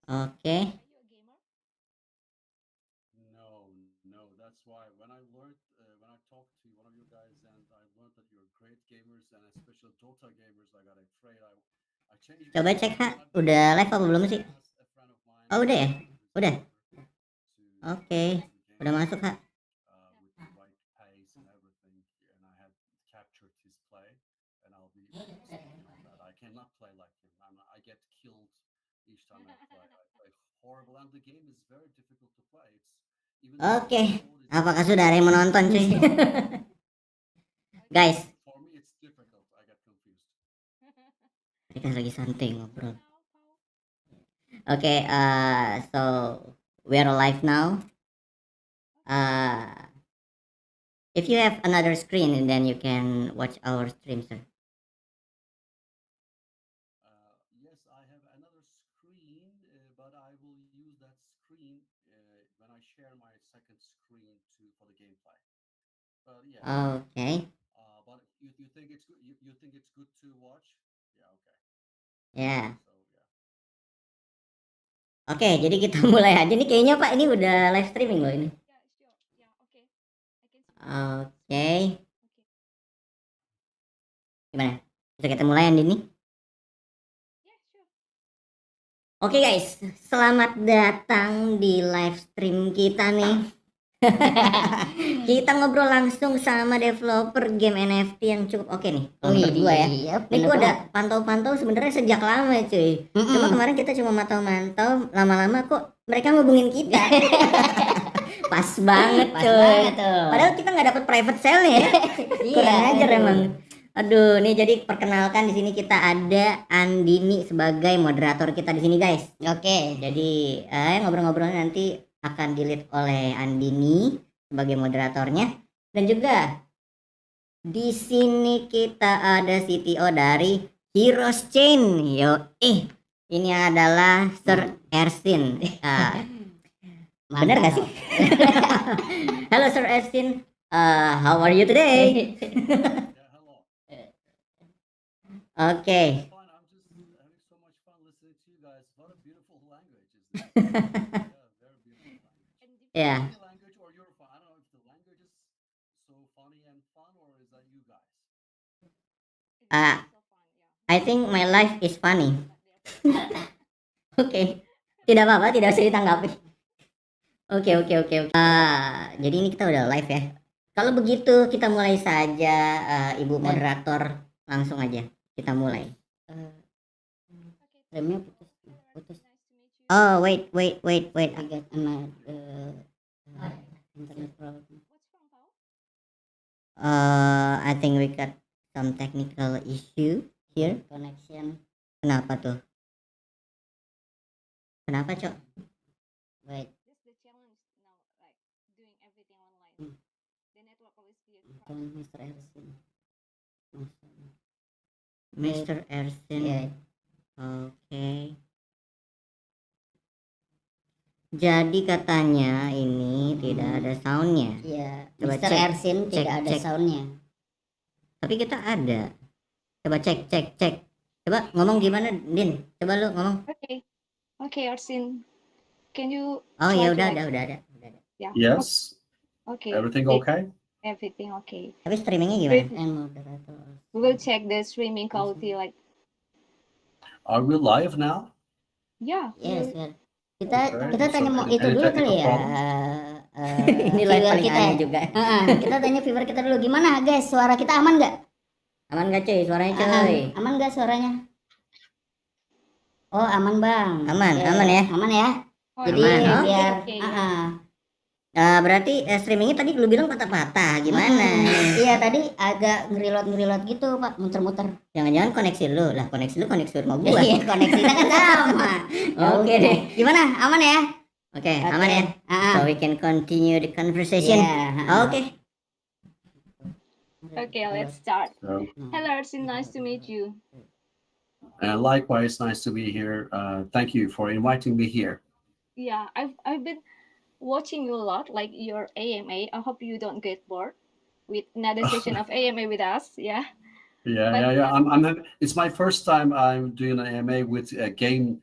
Oke. No, no. That's why when I talked to one of you guys and I learned that you're great gamers and especially Dota gamers, I got afraid. I changed my Coba cek, mind. Kak. I'm not gonna Udah play. live apa belum I sih? asked a friend of mine Oh, udah ya? who is a Udah. gamer to Oke. join the Udah game masuk, Kak. with the right pace and everything, and I had captured his play, and I'll be speaking on that. I cannot play like him. I get killed each time I play. I play horrible, and the game is very difficult to play. It's even though Oke. the code is Apakah very sudah ada yang simple. menonton, cuy? Guys, For me, it's difficult. I get confused. mereka lagi santai ngobrol. Oke, so we're live now. If you have another screen, then you can watch our stream, sir. Yes, I have another screen, but I will use that screen when I share my second screen for the gameplay. But yeah. Oke. But you think it's good? You think it's good to watch? Yeah. Okay. Ya. So yeah. Oke, jadi kita mulai aja nih. Kayaknya Pak ini udah live streaming loh ini. Oke. Gimana? Bisa kita mulai Andi nih? Oke guys, selamat datang di live stream kita nih. Kita ngobrol langsung sama developer game NFT yang cukup oke nih. Kalau menurut gua ya. Ini gua udah pantau-pantau sebenarnya sejak lama cuy. Cuma kemarin kita cuma mantau-mantau, lama-lama kok mereka ngubungin kita. Pas banget cuy. Padahal kita nggak dapat private sale ya. Kurang ajar emang. Aduh, nih jadi perkenalkan di sini kita ada Andini sebagai moderator kita di sini guys. Oke, jadi ngobrol-ngobrolnya nanti akan di-lead oleh Andini sebagai moderatornya, dan juga di sini kita ada CTO dari Heroes Chained. Ini adalah Sir Ersin. Benar gak sih? Halo Sir Ersin, how are you today? Yeah. Hello. Okay. Fine. I'm just having so much fun listening to you guys. What a beautiful language is this? Yeah, very beautiful language. Yeah. Funny language or you're fun? I don't know if the language is so funny and fun, or is that you guys? I think my life is funny. Oke. Tidak apa-apa, tidak usah ditanggapi. Oke. Jadi ini kita udah live ya. Kalau begitu kita mulai saja, Ibu moderator, langsung aja kita mulai. Remnya putus. Oh, wait. I got another internet problem. I think we got some technical issue here. Connection. Kenapa tuh? Kenapa, Cok? Wait. Mr. Ersin. Mr. Ersin. Yeah. Oke. Jadi katanya ini tidak ada soundnya. Iya. Coba Mr. Ersin tidak ada soundnya. Tapi kita ada. Coba cek. Coba ngomong gimana, Din? Coba lu ngomong. Okay, Ersin. Can you? Oh ya udah ada. Yeah. Yes. Okay. Everything okay? Everything okay. Tapi streamingnya gimana? We will check the streaming quality. Like. Are we live now? Yeah. Yes. Okay. Kita tanya So mau itu any dulu kali technical ya. problem? Ini live paling aneh juga. Kita tanya viewer kita dulu, gimana guys, suara kita aman nggak? Aman nggak cuy, suaranya cuy? Aman nggak suaranya? Oh aman bang. Aman ya. Aman ya. Oh, Jadi aman. biar Okay. berarti streamingnya tadi lu bilang patah-patah gimana? Iya tadi agak ngerilot gitu pak, muter-muter. Jangan-jangan koneksi lu lah, koneksi rumah gua. Iya koneksinya kan sama. Oke deh. Gimana? Aman ya? Oke, aman ya. So we can continue the conversation. Oke. Okay, let's start. So, Hello, Ersin. Nice to meet you. likewise, nice to be here. Thank you for inviting me here. Yeah, I've been watching you a lot, like your AMA. I hope you don't get bored with another session of AMA with us. Yeah. Yeah. I'm. It's my first time I'm doing an AMA with a game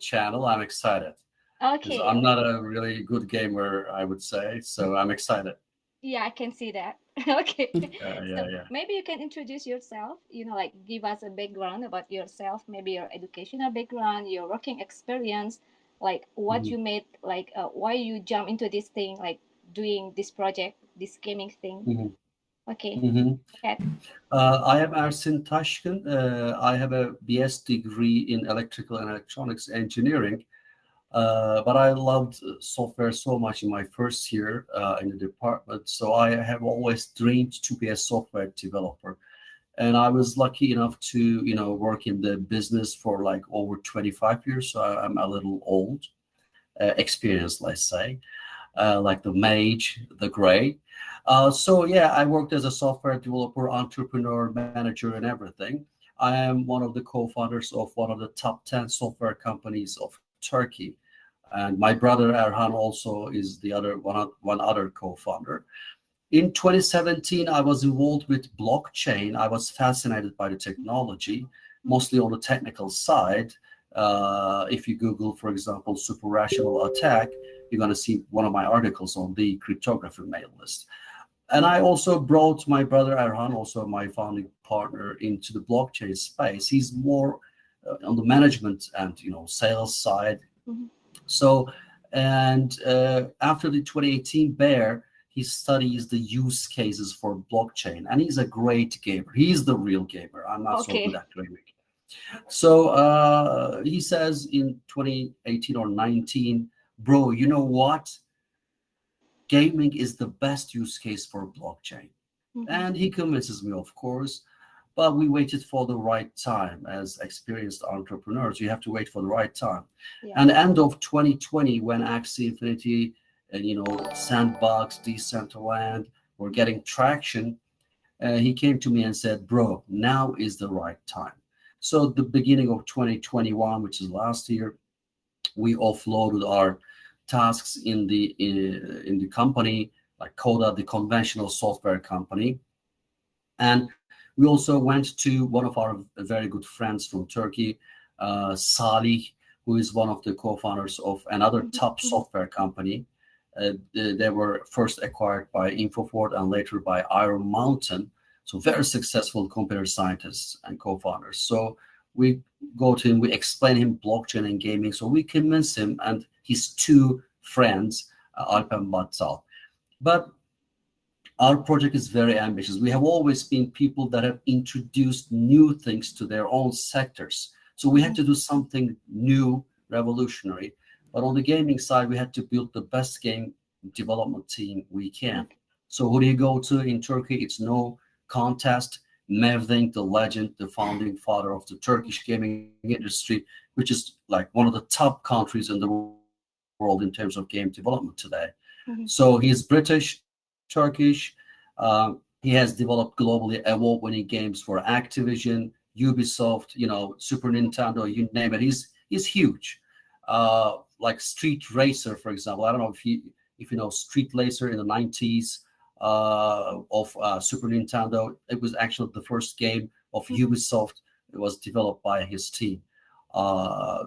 channel, I'm excited because I'm Okay. not a really good gamer, I would say. So I'm excited. Yeah, I can see that. Okay. Yeah, So yeah, yeah. maybe you can introduce yourself, like give us a background about yourself, maybe your educational background, your working experience, like what Mhm, you made, like why you jump into this thing, like doing this project, this gaming thing. mhm, Okay. mhm. Okay. I am Ersin Taşkın. I have a BS degree in electrical and electronics engineering. But I loved software so much in my first year in the department. So I have always dreamed to be a software developer. And I was lucky enough to, work in the business for like over 25 years. So I'm a little old, experienced, let's say, like the mage, the gray. So yeah, I worked as a software developer, entrepreneur, manager, and everything. I am one of the co-founders of one of the top 10 software companies of Turkey, and my brother Erhan also is the other one other co-founder. In 2017, I was involved with blockchain. I was fascinated by the technology, mostly on the technical side. If you Google, for example, super rational attack, you're going to see one of my articles on the cryptography mail list. And I also brought my brother Erhan, also my founding partner, into the blockchain space. He's more on the management and sales side. Mhm. So, and after the 2018 bear, he studies the use cases for blockchain, and he's a great gamer. He's the real gamer. I'm not so good Okay. at gaming. So he says in 2018 or 19, bro, you know what? Gaming is the best use case for blockchain. Mhm. And he convinces me, of course, but we waited for the right time. As experienced entrepreneurs, you have to wait for the right time. Yeah. And end of 2020, when Axie Infinity and Sandbox, Decentraland were getting traction, he came to me and said, "Bro, now is the right time." So the beginning of 2021, which is last year, we offloaded our tasks in the company, like Coda, the conventional software company, and we also went to one of our very good friends from Turkey, Salih, who is one of the co-founders of another Mhm. top Mhm. software company. They were first acquired by Infofort and later by Iron Mountain. So very Mhm. successful computer scientists and co-founders. So we go to him, we explain him blockchain and gaming. So we convince him and his two friends, Alp and Batsal. But our project is very ambitious. We have always been people that have introduced new things to their own sectors. So we had Mhm. to do something new, revolutionary. But on the gaming side, we had to build the best game development team we can. Okay. So who do you go to in Turkey? It's no contest. Mevlink, the legend, the founding father of the Turkish gaming industry, which is like one of the top countries in the world in terms of game development today. So he's Mhm. British, Turkish. He has developed globally award-winning games for Activision, Ubisoft, Super Nintendo, you name it. He's huge. Like Street Racer, for example. I don't know if you know Street Racer in the 90s of Super Nintendo. It was actually the first game of Mhm. Ubisoft. It was developed by his team.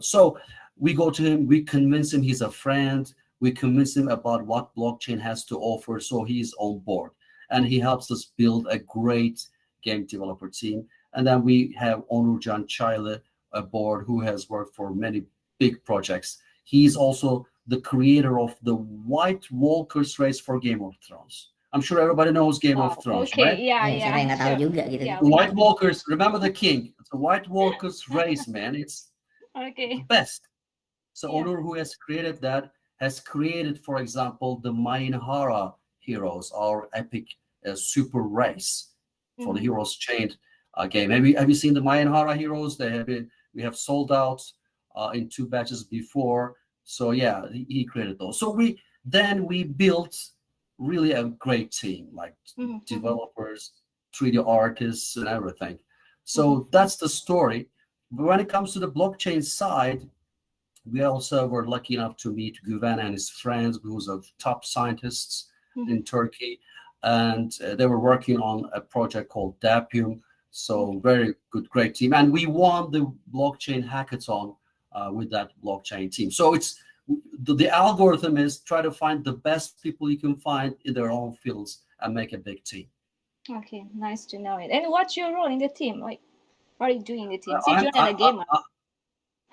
So we go to him, we convince him he's a friend, we convince him about what blockchain has to offer, so he's on board. And he helps us build a great game developer team. And then we have Onurcan Çaylı aboard, who has worked for many big projects. He's also the creator of the White Walkers race for Game of Thrones. I'm sure everybody knows Game of Wow. Thrones, Okay. right? Yeah. Ya, siapa Yeah. yang nggak tahu Sure. juga gitu kan. Yeah. The We White know. Walkers, remember the king. It's the White Walkers race, man. It's the Okay. best. So Yeah. Onur, who has created that, has created, for example, the Mayinhara Heroes, our epic super race for the Mhm. Heroes Chained game. Have you seen the Mayinhara Heroes? We have sold out in two batches before. So yeah, he created those. So we built really a great team, like Mhm. Mhm. developers, 3D artists, and everything. Mhm. So that's the story. But when it comes to the blockchain side, we also were lucky enough to meet Güven and his friends, who's a top scientists Mhm. in Turkey, and they were working on a project called Dapium. So Okay. very good, great team, and we won the blockchain hackathon with that blockchain team. So it's the algorithm is try to find the best people you can find in their own fields and make a big team. Okay, nice to know it. And what's your role in the team? Like, what are you doing in the team? Uh, Since I'm, you're not a gamer.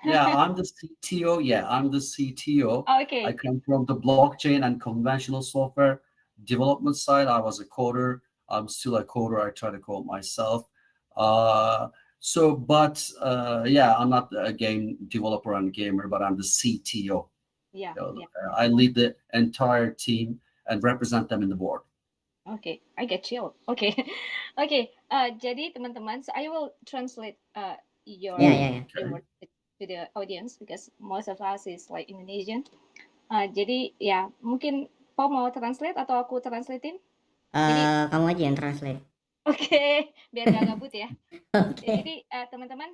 Yeah, I'm the CTO. Yeah, I'm the CTO. I Okay. come from the blockchain and conventional software development side. I was a coder. I'm still a coder. I try to code myself. Yeah, I'm not a game developer and gamer, but I'm the CTO. Yeah, yeah. I lead the entire team and represent them in the board. Okay, I get chill. Okay, okay. Jadi teman-teman, so I will translate your Yeah. word to the audience because most of us is like Indonesian. Jadi ya mungkin Pau mau translate atau aku translatein? Jadi Kamu aja yang translate. Oke, biar gak gabut ya. Oke. Jadi teman-teman,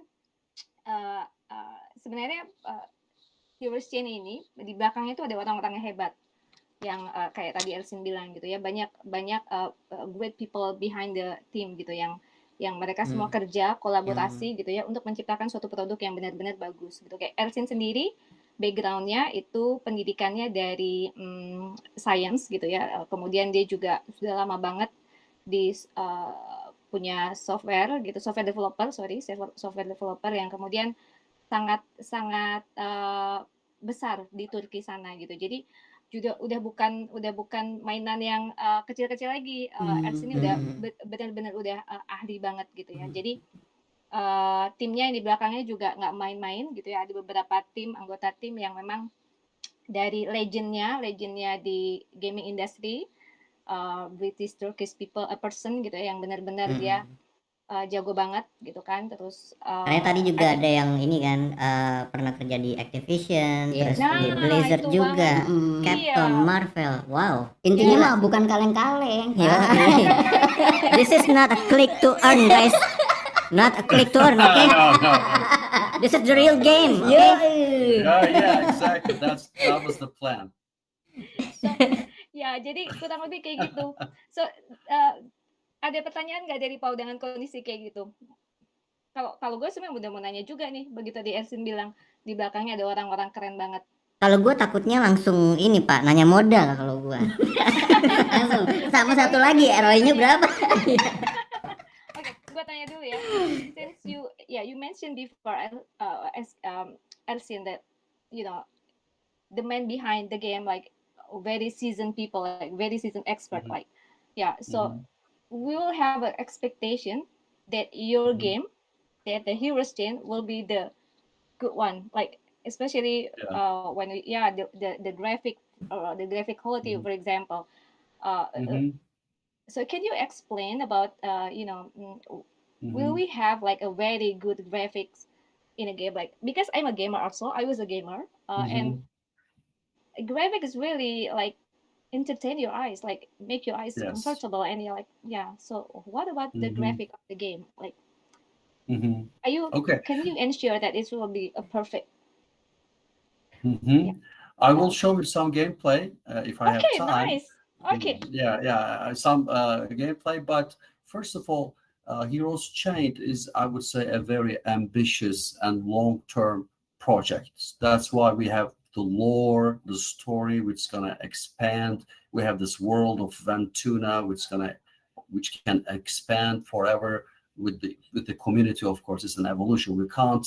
sebenarnya Heroes Chained ini di belakangnya itu ada orang-orang yang hebat yang kayak tadi Elsin bilang gitu ya, banyak great people behind the team gitu yang mereka semua kerja kolaborasi gitu ya untuk menciptakan suatu produk yang benar-benar bagus gitu. Kayak Elsin sendiri backgroundnya itu pendidikannya dari science gitu ya, kemudian dia juga sudah lama banget di punya software gitu, software developer yang kemudian sangat besar di Turki sana gitu. Jadi juga udah bukan mainan yang kecil-kecil lagi. Ers ini udah benar-benar udah ahli banget gitu ya. Jadi timnya yang di belakangnya juga nggak main-main gitu ya. Ada beberapa anggota tim yang memang dari legendnya di gaming industry, British Turkish person gitu ya, yang benar-benar dia jago banget gitu kan. Terus Karena tadi juga ada yang ini kan pernah kerja di Activision, terus di Blizzard juga, Capcom, Marvel. Wow. Intinya mah bukan kaleng-kaleng. This is not a click to earn, guys. Not a click to earn, okay? No. This is the real game. Okay? Yeah, exactly. That was the plan. So, ya, jadi kurang lebih kayak gitu. So, ada pertanyaan nggak dari Pau dengan kondisi kayak gitu? Kalau gue sebenarnya udah mau nanya juga nih, begitu tadi Ersin bilang di belakangnya ada orang-orang keren banget. Kalau gue takutnya langsung ini Pak, nanya modal kalau gue. Langsung sama satu lagi ROI-nya berapa? Oke, gue tanya dulu ya. Since you mentioned before Ersin that the man behind the game like very seasoned people, like very seasoned expert, like so we will have an expectation that your game, that the Heroes Chained will be the good one, like especially when the graphic the graphic quality, for example. So can you explain about will we have like a very good graphics in a game? Like, because I'm a gamer also, I was a gamer, and graphic is really like entertain your eyes, like make your eyes comfortable, and you're like so what about the graphic of the game, like are you can you ensure that it will be a perfect I will show you some gameplay if I have time. Nice. Some gameplay, but first of all, Heroes Chained is, I would say, a very ambitious and long-term project. That's why we have the lore, the story, which is gonna expand. We have this world of Ventuna, which can expand forever with the community. Of course, it's an evolution. We can't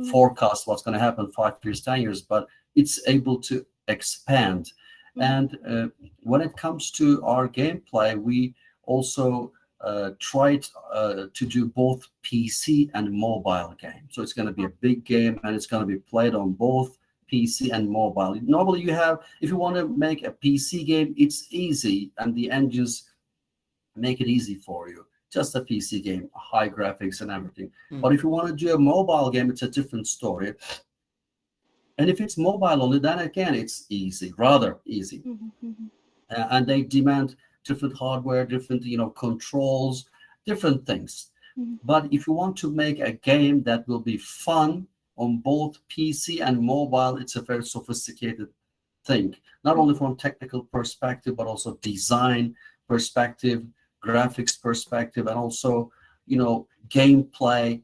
forecast what's going to happen 5 years, 10 years, but it's able to expand. And when it comes to our gameplay, we also tried to do both PC and mobile game. So it's going to be a big game, and it's going to be played on both PC and mobile. Normally if you want to make a PC game, it's easy, and the engines make it easy for you. Just a PC game, high graphics and everything. But if you want to do a mobile game, it's a different story. And if it's mobile only, then again, it's easy, rather easy. And they demand different hardware, different controls, different things. But if you want to make a game that will be fun on both PC and mobile, it's a very sophisticated thing. Not only from technical perspective, but also design perspective, graphics perspective, and also gameplay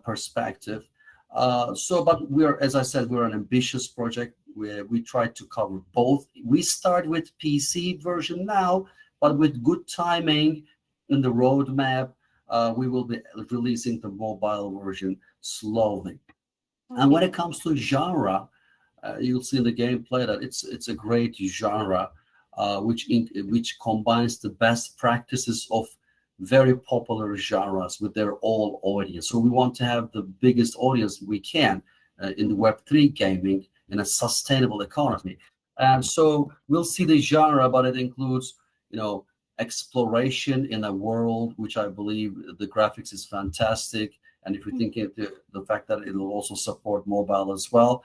perspective. But as I said, we're an ambitious project where we try to cover both. We start with PC version now, but with good timing in the roadmap, we will be releasing the mobile version slowly. And when it comes to genre, you'll see in the gameplay that it's a great genre, which combines the best practices of very popular genres with their all audience. So we want to have the biggest audience we can in the Web3 gaming in a sustainable economy. And so we'll see the genre, but it includes, exploration in a world which I believe the graphics is fantastic. And if you think the fact that it will also support mobile as well,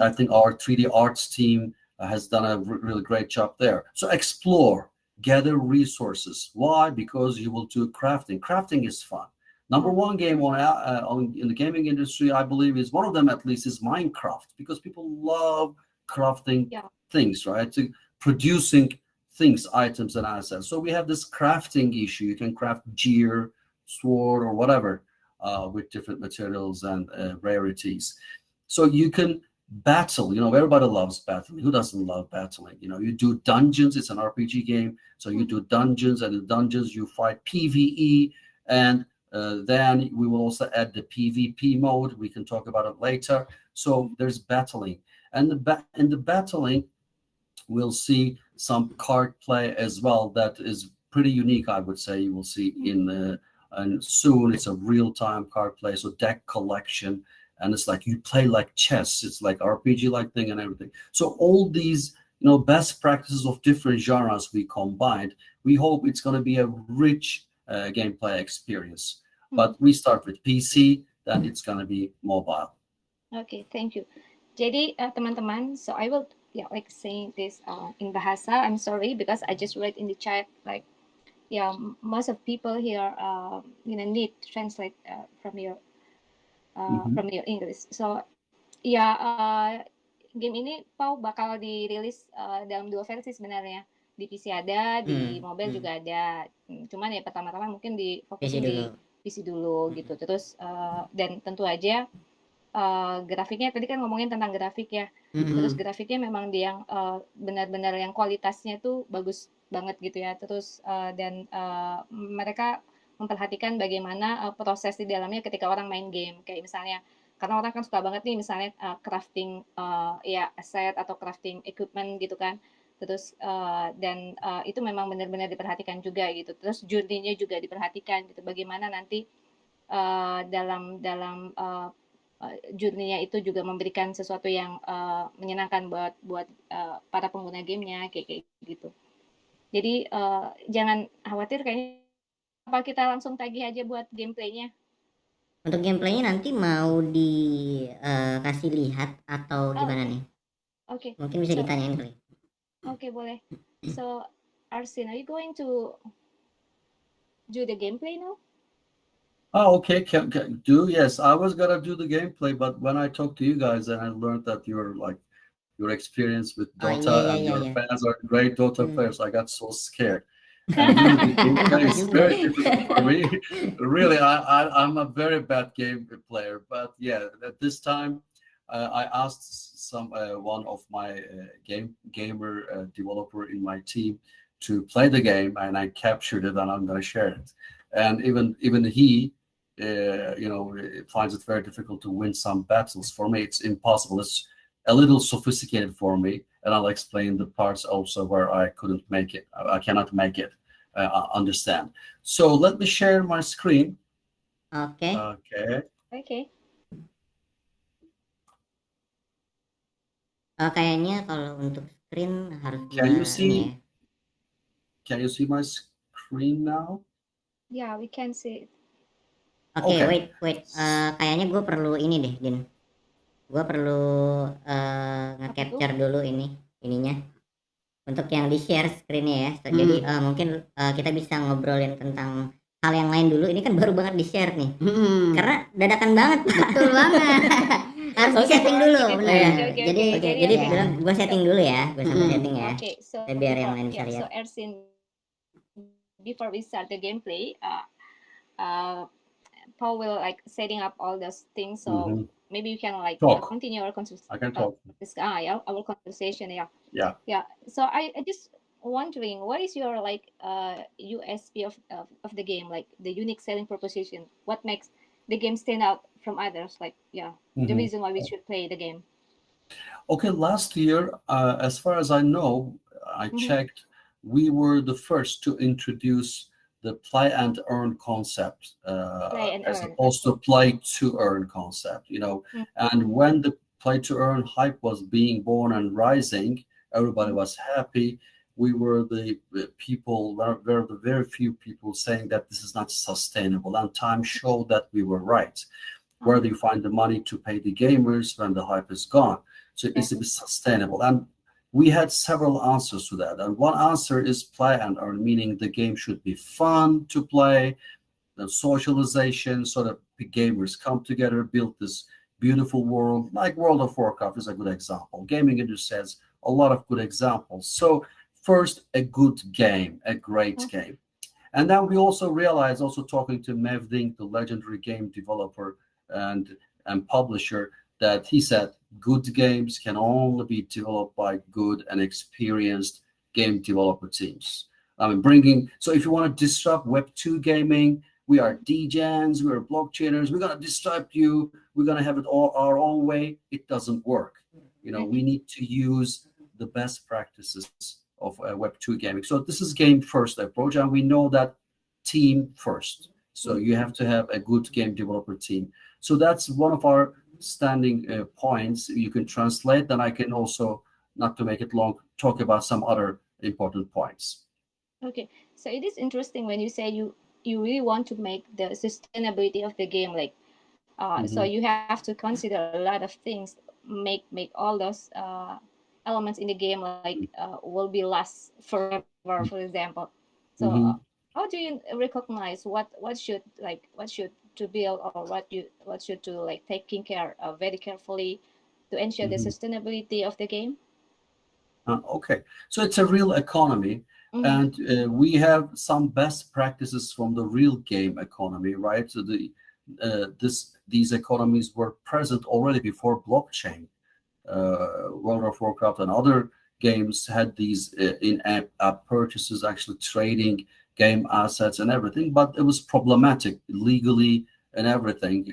I think our 3D arts team has done a really great job there. So explore, gather resources. Why? Because you will do crafting. Crafting is fun. Number one game in the gaming industry, I believe, is one of them at least, is Minecraft, because people love crafting things, right? To producing things, items, and assets. So we have this crafting issue. You can craft gear, sword, or whatever with different materials and rarities. So you can battle. Everybody loves battling. Who doesn't love battling? You do dungeons. It's an RPG game. So you do dungeons, and in dungeons you fight PvE, and then we will also add the PvP mode. We can talk about it later. So there's battling, and in the battling, we'll see some card play as well. That is pretty unique, I would say. You will see and soon it's a real-time card play. So deck collection, and it's like you play like chess. It's like RPG-like thing and everything. So all these, best practices of different genres we combined. We hope it's going to be a rich gameplay experience. But we start with PC, then it's going to be mobile. Okay, thank you. Jadi teman-teman, so I will saying this in Bahasa. I'm sorry because I just read in the chat most of people here need to translate from your English. So game ini Pau bakal dirilis dalam 2 versi sebenarnya. Di PC ada, di mobile juga ada. Cuman ya pertama-tama mungkin difokusin di PC dulu gitu. Terus dan tentu aja grafiknya tadi kan ngomongin tentang grafik ya. Terus grafiknya memang yang benar-benar yang kualitasnya tuh bagus banget gitu ya. Terus dan mereka memperhatikan bagaimana proses di dalamnya ketika orang main game. Kayak misalnya, karena orang kan suka banget nih misalnya crafting aset atau crafting equipment gitu kan. Terus dan itu memang benar-benar diperhatikan juga gitu. Terus journey-nya juga diperhatikan gitu. Bagaimana nanti dalam journey-nya itu juga memberikan sesuatu yang menyenangkan buat para pengguna gamenya kayak gitu. Jadi jangan khawatir, kayaknya apa kita langsung tagih aja buat gameplaynya. Untuk gameplaynya nanti mau dikasih lihat atau gimana nih? Oke. Mungkin bisa ditanyain kali. Oke, boleh. So Arsin, are you going to do the gameplay now? Oh, okay. Can do. Yes, I was gonna do the gameplay, but when I talked to you guys and I learned that your experience with Dota and your fans are great Dota players, I got so scared. And really, the gameplay is very difficult for me. Really, I'm a very bad game player. But yeah, at this time, I asked one of my gamer developer in my team to play the game, and I captured it, and I'm gonna share it. And even he, finds it very difficult to win some battles. For me, it's impossible. It's a little sophisticated for me, and I'll explain the parts also where I couldn't make it. I cannot make it understand. So let me share my screen. Okay. Kayaknya kalau untuk screen harus Can you see my screen now? Yeah, we can see it. Okay. Wait. Kayaknya gue perlu ini deh, Din. Gue perlu nge-capture dulu ininya untuk yang di share screen-nya ya. Jadi mungkin kita bisa ngobrolin tentang hal yang lain dulu. Ini kan baru banget di share nih. Karena dadakan banget. Betul banget. Harus di-setting dulu, benar. Jadi gue setting dulu ya. Gue sambil setting ya. Okay, so biar yang lain bisa lihat. So Ersin, before we start the gameplay, Paul will like setting up all those things. So Mhm. maybe you can like Talk. continue our conversation. I can talk. Yeah, our conversation. Yeah. Yeah. Yeah. So I just wondering, what is your like USP of the game, like the unique selling proposition? What makes the game stand out from others? Like, yeah, the Mhm. reason why we should play the game. Okay, last year, as far as I know, I Mm-hmm. checked, we were the first to introduce the play and earn concept, Play and as earn. opposed to play to earn concept, Mm-hmm. And when the play to earn hype was being born and rising, everybody was happy. We were the people, were the very few people saying that this is not sustainable, and time showed that we were right. Where do you find the money to pay the gamers when the hype is gone? So is it sustainable? And we had several answers to that. And one answer is play and earn, meaning the game should be fun to play, the socialization, so that the gamers come together, build this beautiful world. Like World of Warcraft is a good example. Gaming industry has a lot of good examples. So first, a good game, a great game. And then we also realized, also talking to Mevding, the legendary game developer and publisher, that he said good games can only be developed by good and experienced game developer teams. I mean, so if you want to disrupt Web2 gaming, we are DJs, we are blockchainers, we're going to disrupt you, we're going to have it all our own way. It doesn't work. We need to use the best practices of Web2 gaming. So this is game first approach, and we know that team first. So you have to have a good game developer team. So that's one of our standing points. You can translate, then I can also, not to make it long, talk about some other important points. Okay, so it is interesting when you say you really want to make the sustainability of the game, like so Mhm. you have to consider a lot of things, make all those elements in the game like will be last forever, for example. So Mhm. how do you recognize what should like what should to build, or what should to like taking care very carefully to ensure the Mhm. sustainability of the game? Okay, so it's a real economy, Mm-hmm. and we have some best practices from the real game economy, right? So these economies were present already before blockchain. World of Warcraft and other games had these in-app purchases, actually trading game assets and everything, but it was problematic legally and everything.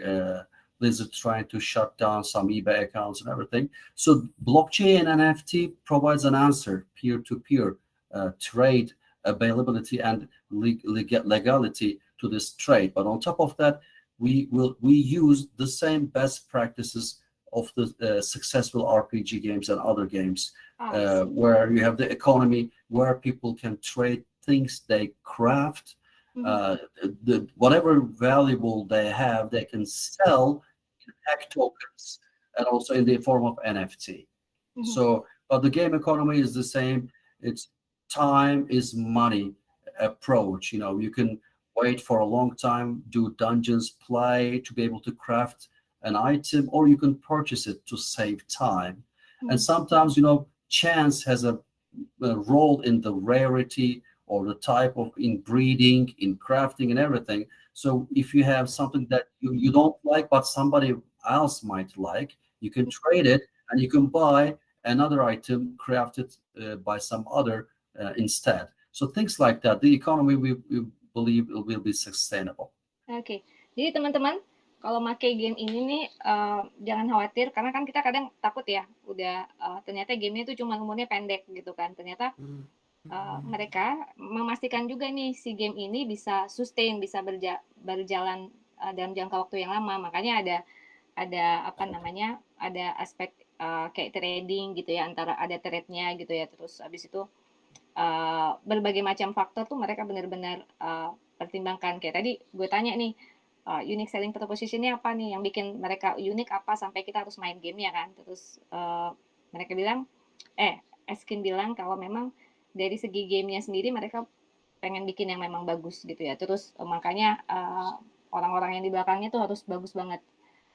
Blizzard trying to shut down some eBay accounts and everything. So blockchain and NFT provides an answer, peer-to-peer trade availability and legality to this trade. But on top of that, we use the same best practices of the successful RPG games and other games, I see. where you have the economy where people can trade things they craft, Mm-hmm. uh, whatever valuable they have, they can sell in hack tokens and also in the form of NFT. Mm-hmm. So, but the game economy is the same. It's time is money approach. You can wait for a long time, do dungeons, play to be able to craft an item, or you can purchase it to save time. And sometimes, chance has a role in the rarity or the type of in breeding, in crafting, and everything. So if you have something that you don't like, but somebody else might like, you can trade it and you can buy another item crafted by some other instead. So things like that. The economy, we believe, will be sustainable. Oke, jadi teman-teman, kalau pakai game ini nih jangan khawatir karena kan kita kadang takut ya, udah ternyata gamenya itu cuma umurnya pendek gitu kan. Ternyata mereka memastikan juga nih si game ini bisa sustain, bisa berjalan dalam jangka waktu yang lama. Makanya ada apa namanya, ada aspek kayak trading gitu ya, antara ada trade-nya gitu ya. Terus habis itu berbagai macam faktor tuh mereka benar-benar pertimbangkan. Kayak tadi gue tanya nih, unique selling proposition-nya apa nih yang bikin mereka unik, apa sampai kita harus main game ya kan. Terus mereka bilang Eskin bilang kalau memang dari segi gamenya sendiri mereka pengen bikin yang memang bagus gitu ya. Terus makanya orang-orang yang di belakangnya tuh harus bagus banget,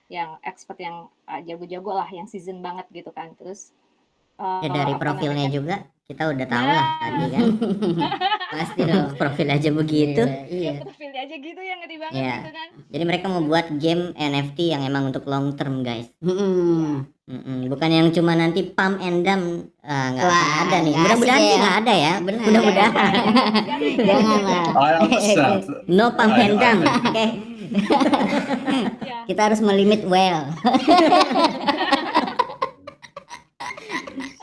yang expert, yang jago-jago lah, yang season banget gitu kan. Terus Ya dari apa profilnya namanya? juga kita udah tahu lah tadi kan. Pasti dong. Profil aja begitu. Ya Iya. profilnya aja gitu ya, ngeri banget Iya. gitu kan. Jadi mereka mau buat game NFT yang emang untuk long term, guys. Bukan yang cuma nanti pump and dump. Nggak Wah, akan ada nih. nggak Mudah-mudahan asik sih ya. nggak ada ya. Benar. Mudah-mudahan. Jangan lah. I understand. No pump and dump. Oke. Ya. Kita harus melimit well.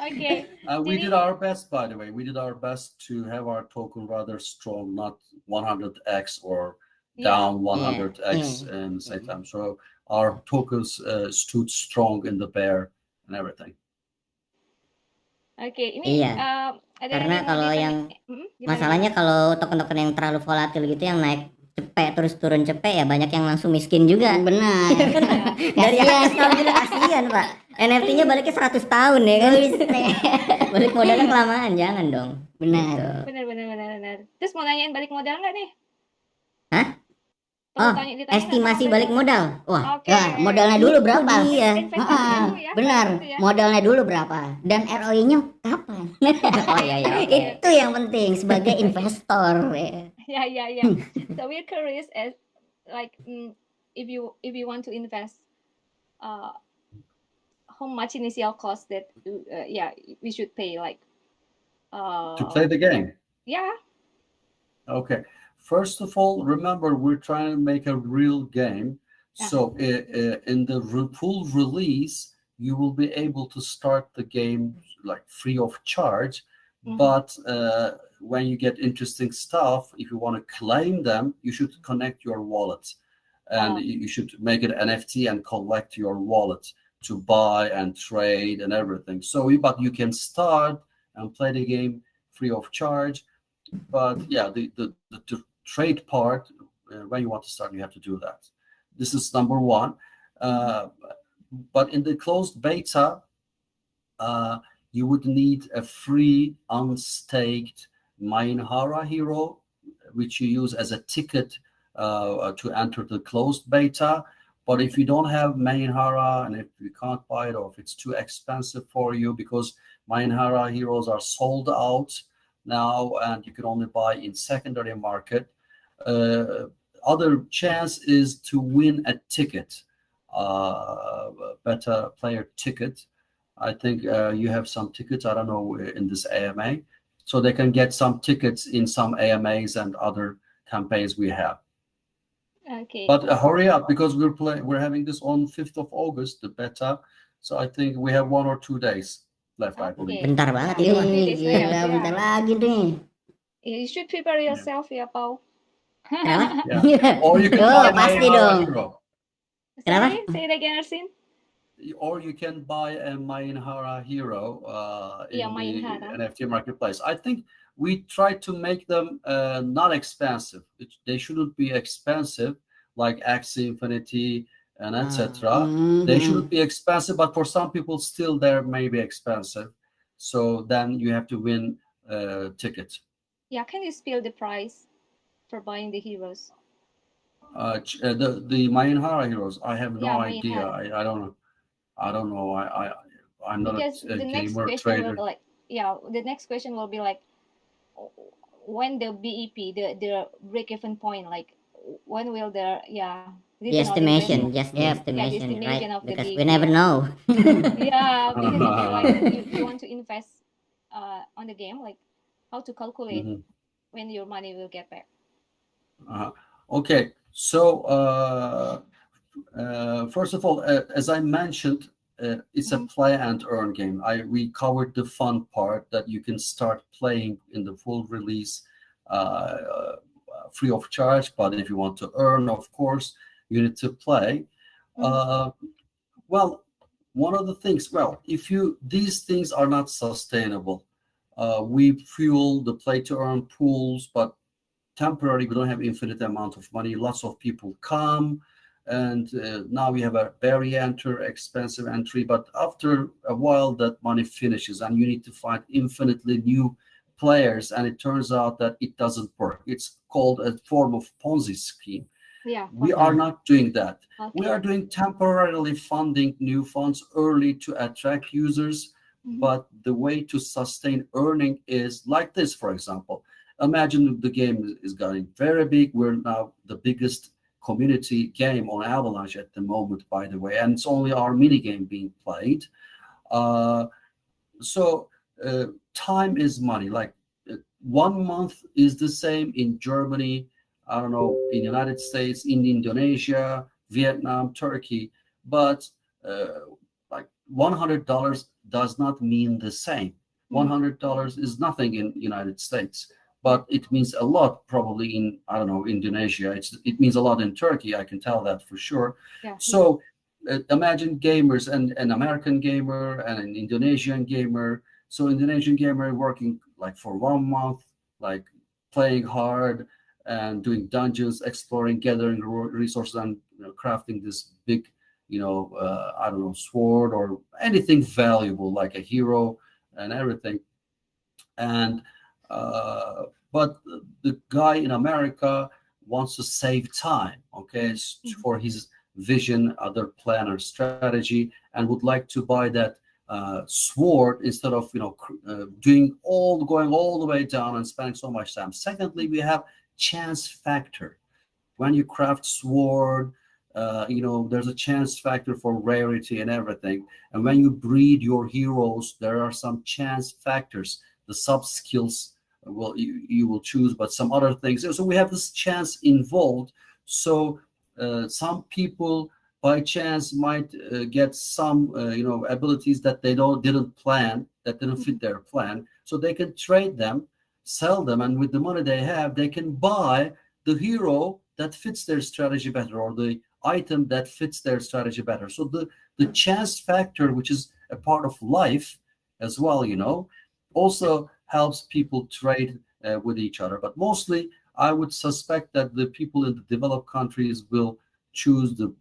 Oke. We Jadi did our best, by the way. We did our best to have our token rather strong, not 100x or ya, down 100x in the same time. So our tokens stood strong in the bear and everything. oke, ini Iya. ada Karena mau kalau ditanya- yang gimana, masalahnya kalau token-token yang terlalu volatil gitu yang naik cepet terus turun cepet ya banyak yang langsung miskin juga. Benar. Dari atas tahun juga kasihan, Pak. NFT-nya baliknya 100 tahun ya kan. Balik modalnya kelamaan, jangan dong. Benar. Gitu. Benar. Terus mau nanyain balik modal nggak nih? Hah? Perlu Oh, ditanya nggak estimasi sama balik modal. Wah, Oke. Ya, modalnya dulu berapa? dia. Investasinya dulu ya. Benar. Gitu ya. Modalnya dulu berapa? Dan ROI-nya kapan? Oh iya ya. Itu yang penting sebagai investor. Ya. So we're curious as like if you want to invest, how much initial cost that we should pay like To play the game. yeah. Okay. First of all, remember we're trying to make a real game. So in the full release, you will be able to start the game like free of charge. But when you get interesting stuff, if you want to claim them, you should connect your wallet, and you should make an NFT and collect your wallet to buy and trade and everything. So, but you can start and play the game free of charge. But yeah, the trade part, when you want to start, you have to do that. This is number one. But in the closed beta, you would need a free unstaked Mainhara hero, which you use as a ticket to enter the closed beta. But if you don't have Mainhara and if you can't buy it or if it's too expensive for you, because Mainhara heroes are sold out now and you can only buy in secondary market, other chance is to win a ticket, beta player ticket. I think you have some tickets, I don't know, in this AMA. So they can get some tickets in some AMAs and other campaigns we have. Okay. But hurry up, because we're having this on 5th of August, the beta. So I think we have 1 or 2 days left, I believe. Bentar banget ini mah. Gila, bentar lagi nih. You should prepare yourself ya, Pau. Kenapa? Yeah. Or you can buy pasti Mainhara dong. hero. Kenapa? Sorry, say it again, Arsin. Or you can buy a Mainhara hero in the Mainhara. NFT marketplace. I think we try to make them not expensive. They shouldn't be expensive like Axie Infinity and etc. They shouldn't be expensive, but for some people still they may be expensive. So then you have to win tickets. Yeah, can you spill the price for buying the heroes? The Mainhara heroes, I have no idea. Mainhara. I don't know. I'm not Because a the next gamer question trader. will be like, the next question will be like, when the BEP, the break-even point, like when will the The estimation, just the Yep. estimation, the estimation right? of the Because BEP, we never know. Yeah, because if you like you want to invest on the game, like how to calculate when your money will get back. Okay, so first of all, as I mentioned, it's a play and earn game. We covered the fun part that you can start playing in the full release free of charge, but if you want to earn, of course, you need to play. Well, one of the things, these things are not sustainable. We fuel the play to earn pools, but temporarily we don't have infinite amount of money. Lots of people come, and now we have a very expensive entry, but after a while that money finishes and you need to find infinitely new players, and it turns out that it doesn't work. It's called a form of Ponzi scheme. Yeah, we are not doing that. Okay. We are doing temporarily funding new funds early to attract users, But the way to sustain earning is like this, for example. Imagine the game is getting very big. We're now the biggest community game on Avalanche at the moment, by the way, and it's only our mini game being played. Uh, so time is money. Like 1 month is the same in Germany, I don't know, in United States, in Indonesia, Vietnam, Turkey, but like $100 does not mean the same. $100 is nothing in United States, but it means a lot probably in, I don't know, Indonesia. It means a lot in Turkey. I can tell that for sure. Yeah. So imagine gamers and an American gamer and an Indonesian gamer. So Indonesian gamer working like for 1 month, like playing hard and doing dungeons, exploring, gathering resources, and crafting this big, I don't know, sword or anything valuable like a hero and everything. And but the guy in America wants to save time, okay, for his vision, other plan or strategy, and would like to buy that sword instead of going all the way down and spending so much time. Secondly, we have chance factor. When you craft sword, there's a chance factor for rarity and everything. And when you breed your heroes, there are some chance factors. The sub skills, well, you will choose, but some other things. So we have this chance involved. So some people by chance might get some abilities that they didn't plan, that didn't fit their plan. So they can trade them, sell them, and with the money they have, they can buy the hero that fits their strategy better, or the item that fits their strategy better. So the chance factor, which is a part of life as well, also helps people trade with each other. But mostly, I would suspect that the people in the developed countries will choose the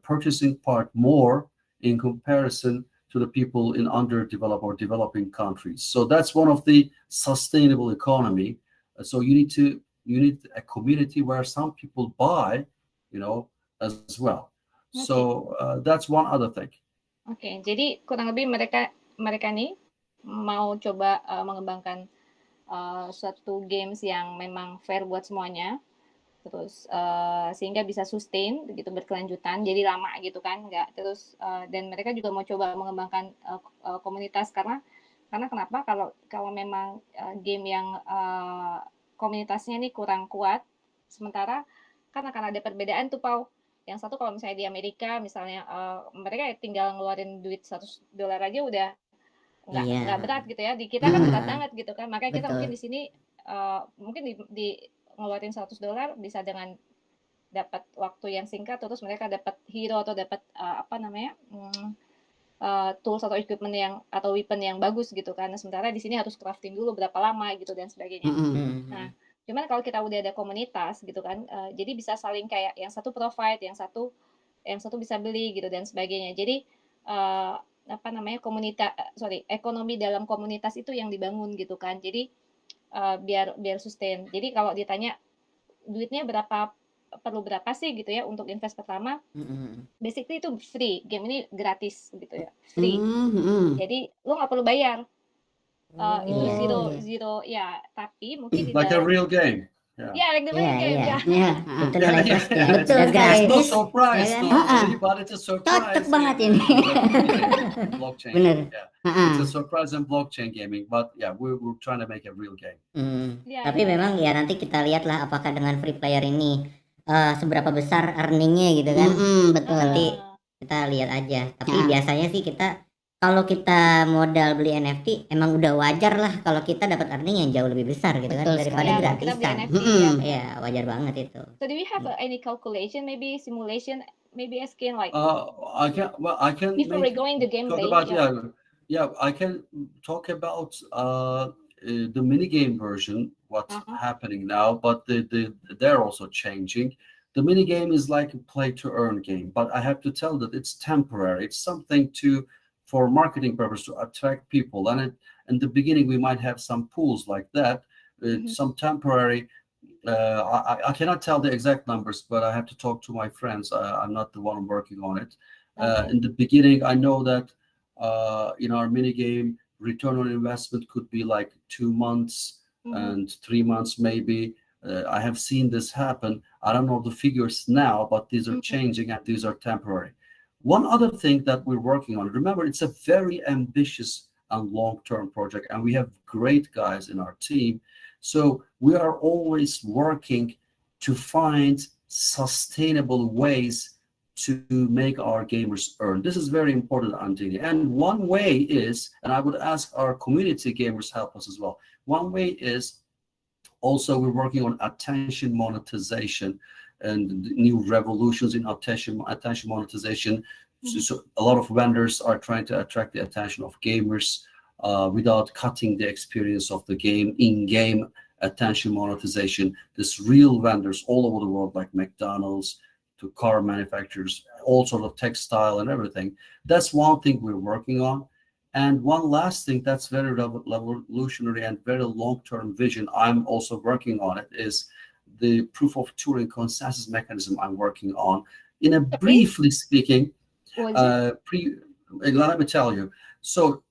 purchasing part more in comparison to the people in underdeveloped or developing countries. So that's one of the sustainable economy. So you need a community where some people buy, as well. So that's one other thing. Oke, jadi kurang lebih mereka nih mau coba mengembangkan suatu games yang memang fair buat semuanya, terus sehingga bisa sustain gitu, berkelanjutan, jadi lama gitu kan, nggak terus dan mereka juga mau coba mengembangkan komunitas karena kenapa kalau memang game yang komunitasnya nih kurang kuat, sementara kan akan ada perbedaan tuh, Pau. Yang satu kalau misalnya di Amerika misalnya mereka tinggal ngeluarin duit $100 aja udah nggak berat gitu ya. Di kita kan berat banget gitu kan. Makanya kita mungkin di sini mungkin di ngeluarin $100 bisa dengan dapat waktu yang singkat, terus mereka dapat hero atau dapat tools atau equipment atau weapon yang bagus gitu kan. Sementara di sini harus crafting dulu berapa lama gitu dan sebagainya. Nah, cuman kalau kita udah ada komunitas gitu kan, jadi bisa saling kayak yang satu provide, yang satu bisa beli gitu dan sebagainya. Jadi ekonomi dalam komunitas itu yang dibangun gitu kan. Jadi biar sustain. Jadi kalau ditanya duitnya perlu berapa sih gitu ya untuk invest pertama, basically itu free. Game ini gratis gitu ya, free. Jadi lu nggak perlu bayar. Itu zero ya, tapi mungkin like a real game. Yeah, like the real game. Itu nilai plusnya. Betul, gratis. No surprise, Ya kan? but it's a surprise. Cocok banget ini. Blockchain. Bener. It's a surprise in blockchain gaming, but yeah, we're trying to make a real game. Tapi memang ya nanti kita lihat lah apakah dengan free player ini seberapa besar earningnya gitu kan. Betul. Nanti kita lihat aja. Tapi biasanya sih kalau kita modal beli NFT emang udah wajar lah kalau kita dapat earning yang jauh lebih besar gitu kan daripada gratisan. Ya wajar banget itu. So do we have any calculation, maybe simulation, maybe asking like? I can. Before we're going the game play. I can talk about the mini game version, what's happening now, but they're also changing. The mini game is like a play to earn game, but I have to tell that it's temporary. It's something for marketing purpose to attract people. And in the beginning, we might have some pools like that, some temporary. I cannot tell the exact numbers, but I have to talk to my friends. I'm not the one working on it. In the beginning, I know that in our mini game, return on investment could be like 2 months and 3 months maybe. I have seen this happen. I don't know the figures now, but these are changing and these are temporary. One other thing that we're working on, remember, it's a very ambitious and long-term project, and we have great guys in our team. So we are always working to find sustainable ways to make our gamers earn. This is very important, Antini. And one way is, and I would ask our community gamers help us as well. One way is also we're working on attention monetization and new revolutions in attention monetization. So a lot of vendors are trying to attract the attention of gamers without cutting the experience of the game, in-game attention monetization. There's real vendors all over the world, like McDonald's to car manufacturers, all sort of textile and everything. That's one thing we're working on. And one last thing that's very revolutionary and very long-term vision, I'm also working on it, is the proof of Turing consensus mechanism I'm working on. In a briefly speaking, let me tell you. So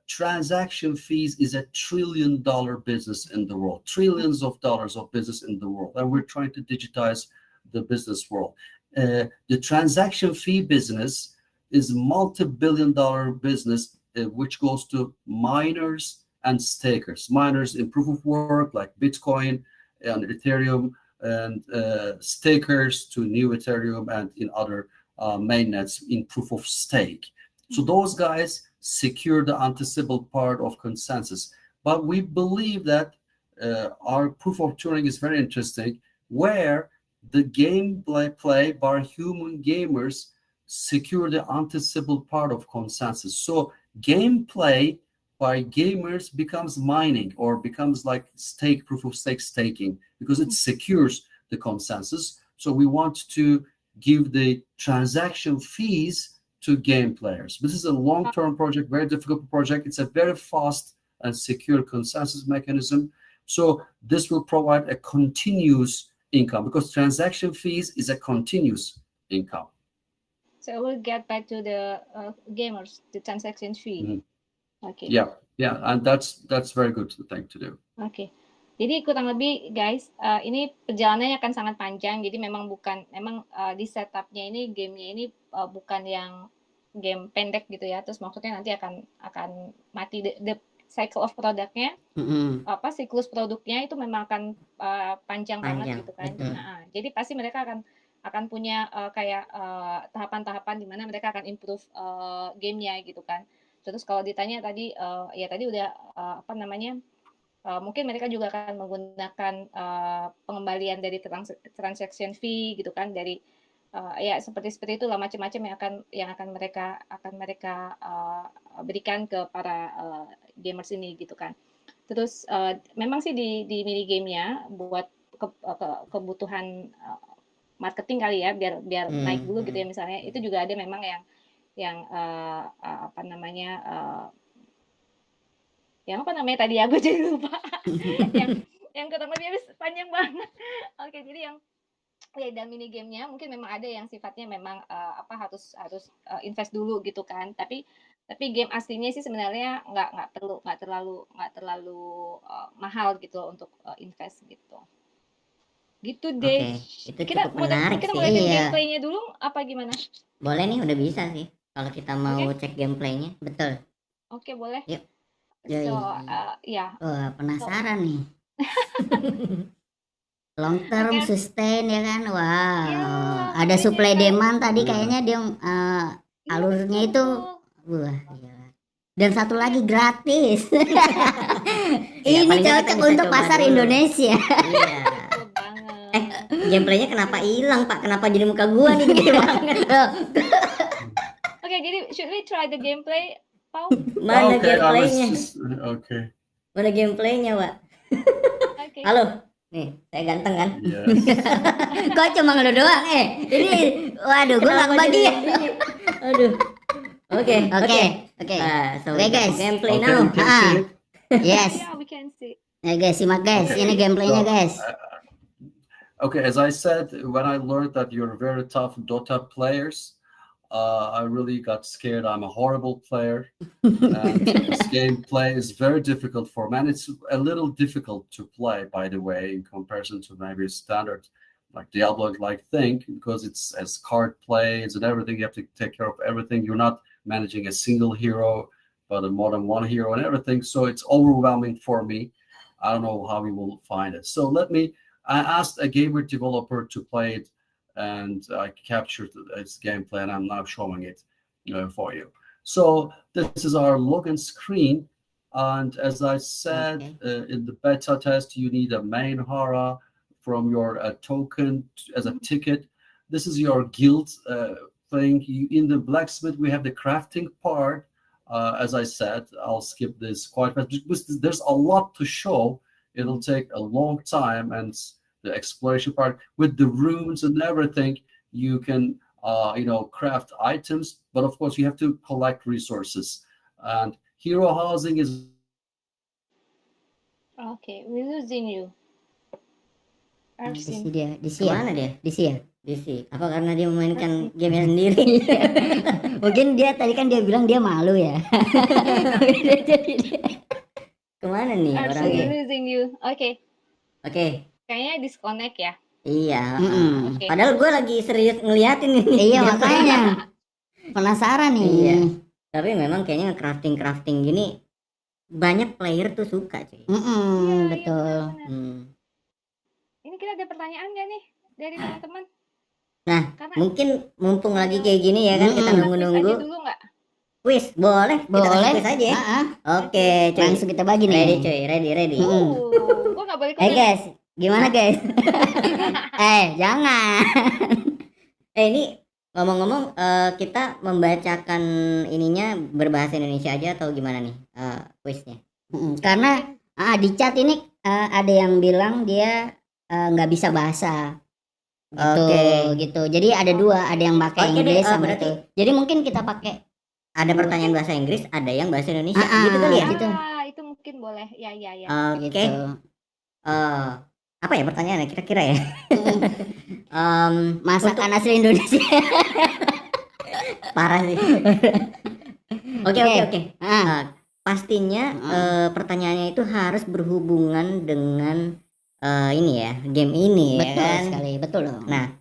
transaction fees is $1 trillion business in the world, trillions of dollars of business in the world. And we're trying to digitize the business world. The transaction fee business is multi-billion-dollar business which goes to miners and stakers. Miners in proof of work like Bitcoin and Ethereum, and stakers to new Ethereum and in other mainnets in proof of stake. So those guys secure the anticiple part of consensus. But we believe that our proof of Turing is very interesting, where the gameplay by human gamers secure the anticiple part of consensus. So gameplay by gamers becomes mining, or becomes like proof of stake staking, because it secures the consensus. So we want to give the transaction fees to game players. This is a long-term project, very difficult project. It's a very fast and secure consensus mechanism. So this will provide a continuous income, because transaction fees is a continuous income. So we'll get back to the gamers, the transaction fee. Okay. Yeah, and that's very good thing to do. Okay. Jadi kurang lebih guys, ini perjalanannya akan sangat panjang. Jadi memang di setupnya ini, gamenya ini bukan yang game pendek gitu ya. Terus maksudnya nanti akan mati. The cycle of produknya, siklus produknya itu memang akan panjang banget gitu kan. Nah, jadi pasti mereka akan punya kayak tahapan-tahapan di mana mereka akan improve gamenya gitu kan. Terus kalau ditanya tadi, ya tadi udah mungkin mereka juga akan menggunakan pengembalian dari transaction fee gitu kan, dari ya seperti itulah, macam-macam yang akan mereka berikan ke para gamers ini gitu kan. Terus memang sih di mini gamenya buat kebutuhan marketing kali ya, biar naik dulu gitu ya misalnya, itu juga ada memang yang tadi aku jadi lupa. yang kurang lebih habis panjang banget. Oke, jadi yang dalam mini gamenya mungkin memang ada yang sifatnya memang harus invest dulu gitu kan. Tapi game aslinya sih sebenarnya nggak terlalu mahal gitu untuk invest gitu. Gitu deh. Itu kita mulai gameplaynya dulu apa gimana? Boleh nih, udah bisa sih kalau kita mau cek gameplaynya. Betul. Oke, boleh. Yuk. So, ya. Penasaran nih. Long term sustain ya kan. Wow. Ada supply demand tadi kayaknya dia alurnya itu gila. Dan satu lagi gratis. Ini cocok untuk pasar Indonesia. Iya. Gameplaynya kenapa hilang, Pak? Kenapa jadi muka gua nih gede banget? Oke, jadi should we try the gameplay, Pau? Mana gameplaynya? Oke. Mana gameplaynya, Pak? Okay. Halo. Nih, saya ganteng kan? Yes. Kok cuma lu doang? Ini waduh, gua enggak kebagian. Aduh. Oke. So guys, gameplay now. Yes. Yeah, we can see. Guys, simak guys. Ini gameplaynya guys. Okay, as I said, when I learned that you're very tough Dota players, I really got scared. I'm a horrible player, and this gameplay is very difficult for me. And it's a little difficult to play, by the way, in comparison to maybe a standard like Diablo-like thing, because it's as card plays and everything. You have to take care of everything. You're not managing a single hero, but more than one hero and everything. So it's overwhelming for me. I don't know how we will find it. So I asked a gamer developer to play it, and I captured its gameplay, and I'm now showing it for you. So this is our login screen, and as I said, in the beta test, you need a main hara from your token as a ticket. This is your guild thing. In the blacksmith, we have the crafting part. As I said, I'll skip this quite fast because there's a lot to show. It'll take a long time, and the exploration part with the runes and everything, you can craft items, but of course you have to collect resources. And hero housing is Okay, we're losing you. Disi Arsin. dia, Disi ya? Kemana dia? Disi ya? Disi. Apa karena dia memainkan gamenya sendiri? Mungkin dia tadi kan dia bilang dia malu ya. Kemana nih Arsin, orangnya? we're losing you. Oke, Oke. kayaknya disconnect ya. Iya. Oke. Padahal gue lagi serius ngeliatin ini. Iya makanya. Penasaran nih. Iya. Tapi memang kayaknya crafting gini banyak player tuh suka cuy. Iya, Betul. benar-benar. Ini kita ada pertanyaan nggak nih dari teman-teman? Nah, Karena mungkin mumpung lagi kayak gini ya kan kita kita quiz aja nunggu-nunggu. dulu nggak? Quiz, boleh? Kita kasih Boleh. quiz aja ya. Oke, cuy. Langsung kita bagi nih. Ready cuy, ready. Gua nggak boleh ikut. Guys, gimana guys? Jangan. Ini ngomong-ngomong kita membacakan ininya berbahasa Indonesia aja atau gimana nih quiznya? Karena di chat ini ada yang bilang dia nggak bisa bahasa gitu. Jadi ada dua, ada yang pakai Oke deh, Inggris sama berarti itu. Jadi mungkin kita pakai ada pertanyaan bahasa Inggris, ada yang bahasa Indonesia gitu kali ya? gitu. Itu mungkin boleh. Ya. Oke. Gitu. Apa ya pertanyaannya kira-kira ya? Masakan asli Indonesia. Parah sih. Oke. Pastinya pertanyaannya itu harus berhubungan dengan ini ya, game ini Betul ya kan? sekali, betul dong. Nah,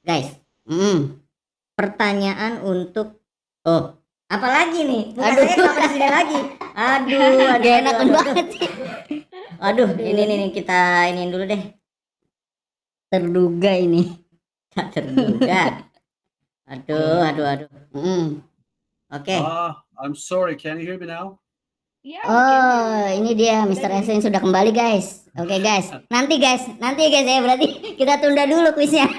guys, pertanyaan untuk apa lagi nih? Bukan saya nggak presiden lagi. Aduh, enakan banget sih. Aduh, ini kita iniin dulu deh. Terduga ini. Tak terduga. Aduh. Oke. I'm sorry, can you hear me now? Ya. Ini dia Mr. Esin sudah kembali guys. Oke guys. Nanti guys ya berarti kita tunda dulu kuisnya.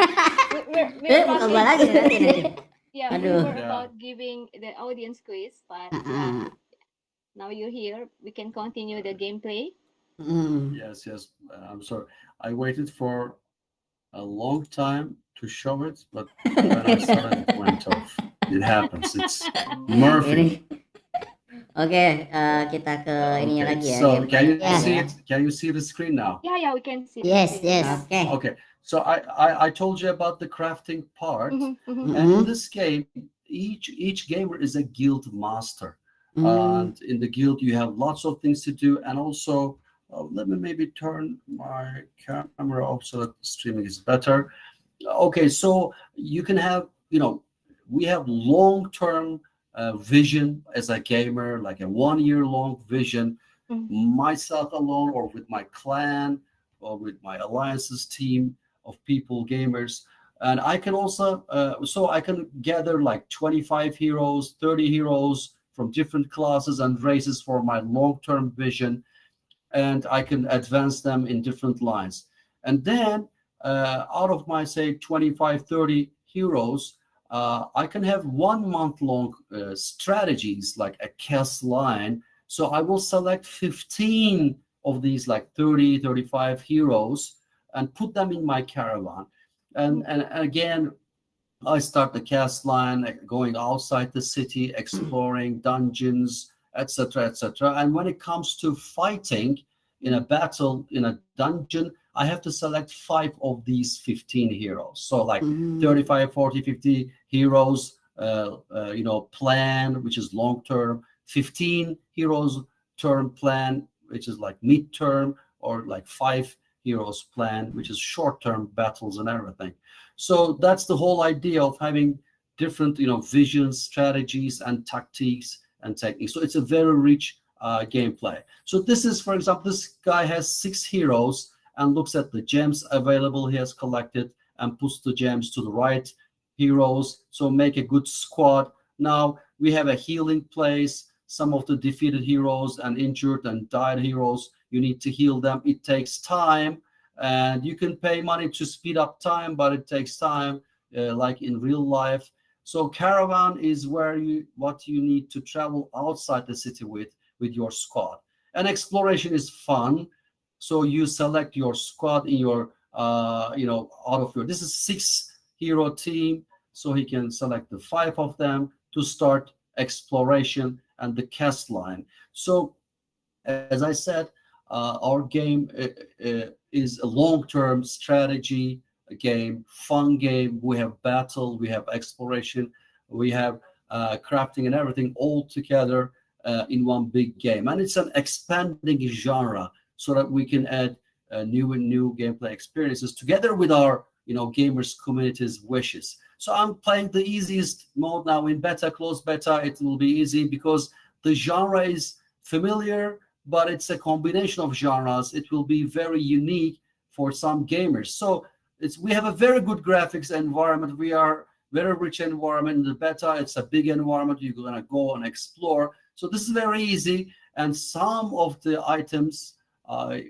Bukan gua lagi nanti. Yeah, Aduh. we were about giving the audience quiz, but now you're here. We can continue the gameplay. Yes. I'm sorry. I waited for a long time to show it, but when I started, it went off. It happens. It's Murphy. Oke, kita ke ininya lagi ya. So can you Yeah. see it? Can you see the screen now? Yeah, we can see. Yes. Oke. Okay. So I told you about the crafting part, and in this game, each gamer is a guild master, and in the guild you have lots of things to do, and also let me maybe turn my camera off so that streaming is better. Okay, so you can have we have long-term vision as a gamer, like a 1 year long vision, myself alone or with my clan or with my alliances team of people, gamers. And I can also, so I can gather like 25 heroes, 30 heroes from different classes and races for my long-term vision. And I can advance them in different lines. And then out of my, say, 25, 30 heroes, I can have 1 month long strategies like a cast line. So I will select 15 of these like 30, 35 heroes and put them in my caravan. And again, I start the cast line going outside the city, exploring dungeons, etc., etc. And when it comes to fighting in a battle, in a dungeon, I have to select 5 of these 15 heroes. So like 35, 40, 50 heroes, plan, which is long term, 15 heroes term plan, which is like mid-term, or like 5 heroes plan, which is short-term battles and everything. So that's the whole idea of having different, visions, strategies, and tactics and techniques. So it's a very rich gameplay. So this is, for example, this guy has 6 heroes and looks at the gems available he has collected and puts the gems to the right heroes. So make a good squad. Now we have a healing place. Some of the defeated heroes and injured and died heroes, you need to heal them. It takes time, and you can pay money to speed up time, but it takes time, like in real life. So caravan is what you need to travel outside the city with your squad. And exploration is fun. So you select your squad in your this is 6 hero team. So he can select the 5 of them to start exploration and the cast line. So as I said, our game is a long-term strategy game, fun game. We have battle, we have exploration, we have crafting and everything all together in one big game. And it's an expanding genre so that we can add new gameplay experiences together with our gamers community's wishes. So I'm playing the easiest mode now in beta, closed beta. It will be easy because the genre is familiar, but it's a combination of genres. It will be very unique for some gamers. So we have a very good graphics environment. We are very rich environment in the beta. It's a big environment. You're gonna go and explore. So this is very easy, and some of the items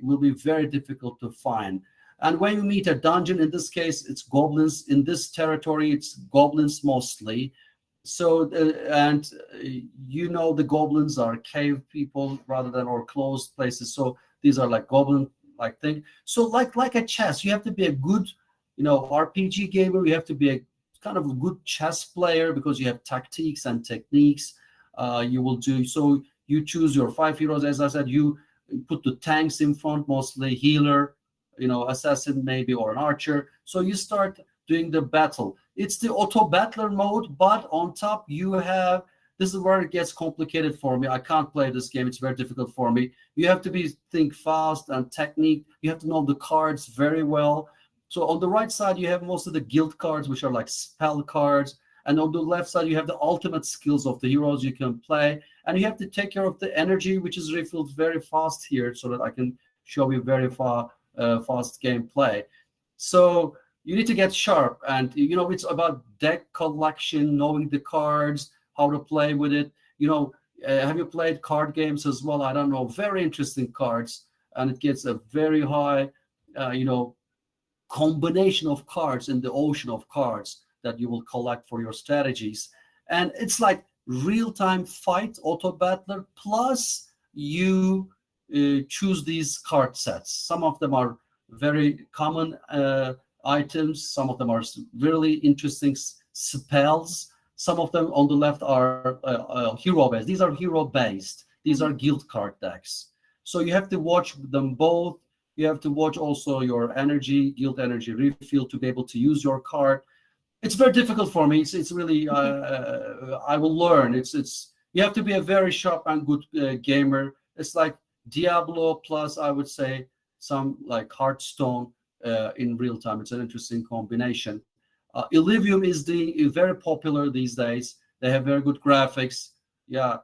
will be very difficult to find. And when you meet a dungeon, in this case, it's goblins. In this territory, it's goblins mostly. So, the goblins are cave people rather than or closed places. So these are like goblin-like thing. So like a chess, you have to be a good, RPG gamer. You have to be a kind of a good chess player because you have tactics and techniques. So you choose your 5 heroes. As I said, you put the tanks in front, mostly healer, assassin maybe, or an archer. So you start doing the battle. It's the auto battler mode, but on top you have, this is where it gets complicated for me. I can't play this game. It's very difficult for me. You have to think fast and technique. You have to know the cards very well. So on the right side, you have most of the guild cards, which are like spell cards. And on the left side, you have the ultimate skills of the heroes you can play. And you have to take care of the energy, which is refilled very fast here so that I can show you very fast gameplay. So you need to get sharp, and it's about deck collection, knowing the cards, how to play with it. Have you played card games as well? I don't know. Very interesting cards, and it gets a very high combination of cards in the ocean of cards that you will collect for your strategies. And it's like real-time fight, auto battler, plus you choose these card sets. Some of them are very common items. Some of them are really interesting spells. Some of them on the left are hero-based. These are hero-based. These are guild card decks. So you have to watch them both. You have to watch also your energy, guild energy refill to be able to use your card. It's very difficult for me. It's really, I will learn. You have to be a very sharp and good gamer. It's like Diablo plus, I would say, some like Hearthstone in real time. It's an interesting combination. Illivium is very popular these days. They have very good graphics. Yeah,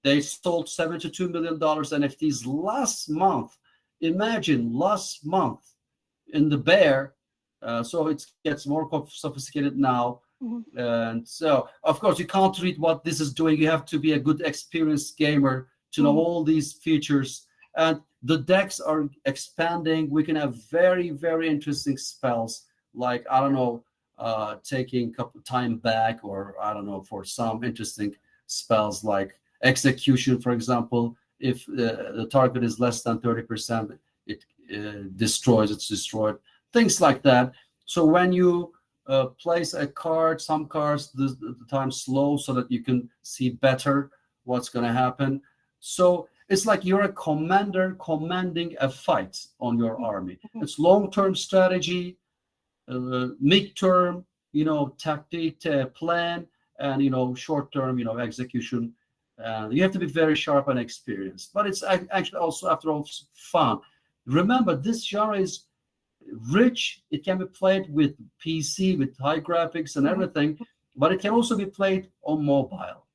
they sold $72 million NFTs last month. Imagine last month in the bear. So it gets more sophisticated now. Mm-hmm. And so, of course, you can't read what this is doing. You have to be a good experienced gamer to know all these features. And the decks are expanding. We can have very, very interesting spells like, I don't know, taking time back, or I don't know, for some interesting spells like execution, for example. If the target is less than 30%, it it's destroyed. Things like that. So when you place a card, some cards, the time slow so that you can see better what's going to happen. So It's like you're a commander commanding a fight on your army. It's long-term strategy, mid-term, tactic, plan, and short-term, execution. You have to be very sharp and experienced, but it's actually also, after all, fun. Remember, this genre is rich. It can be played with PC, with high graphics and everything, but it can also be played on mobile.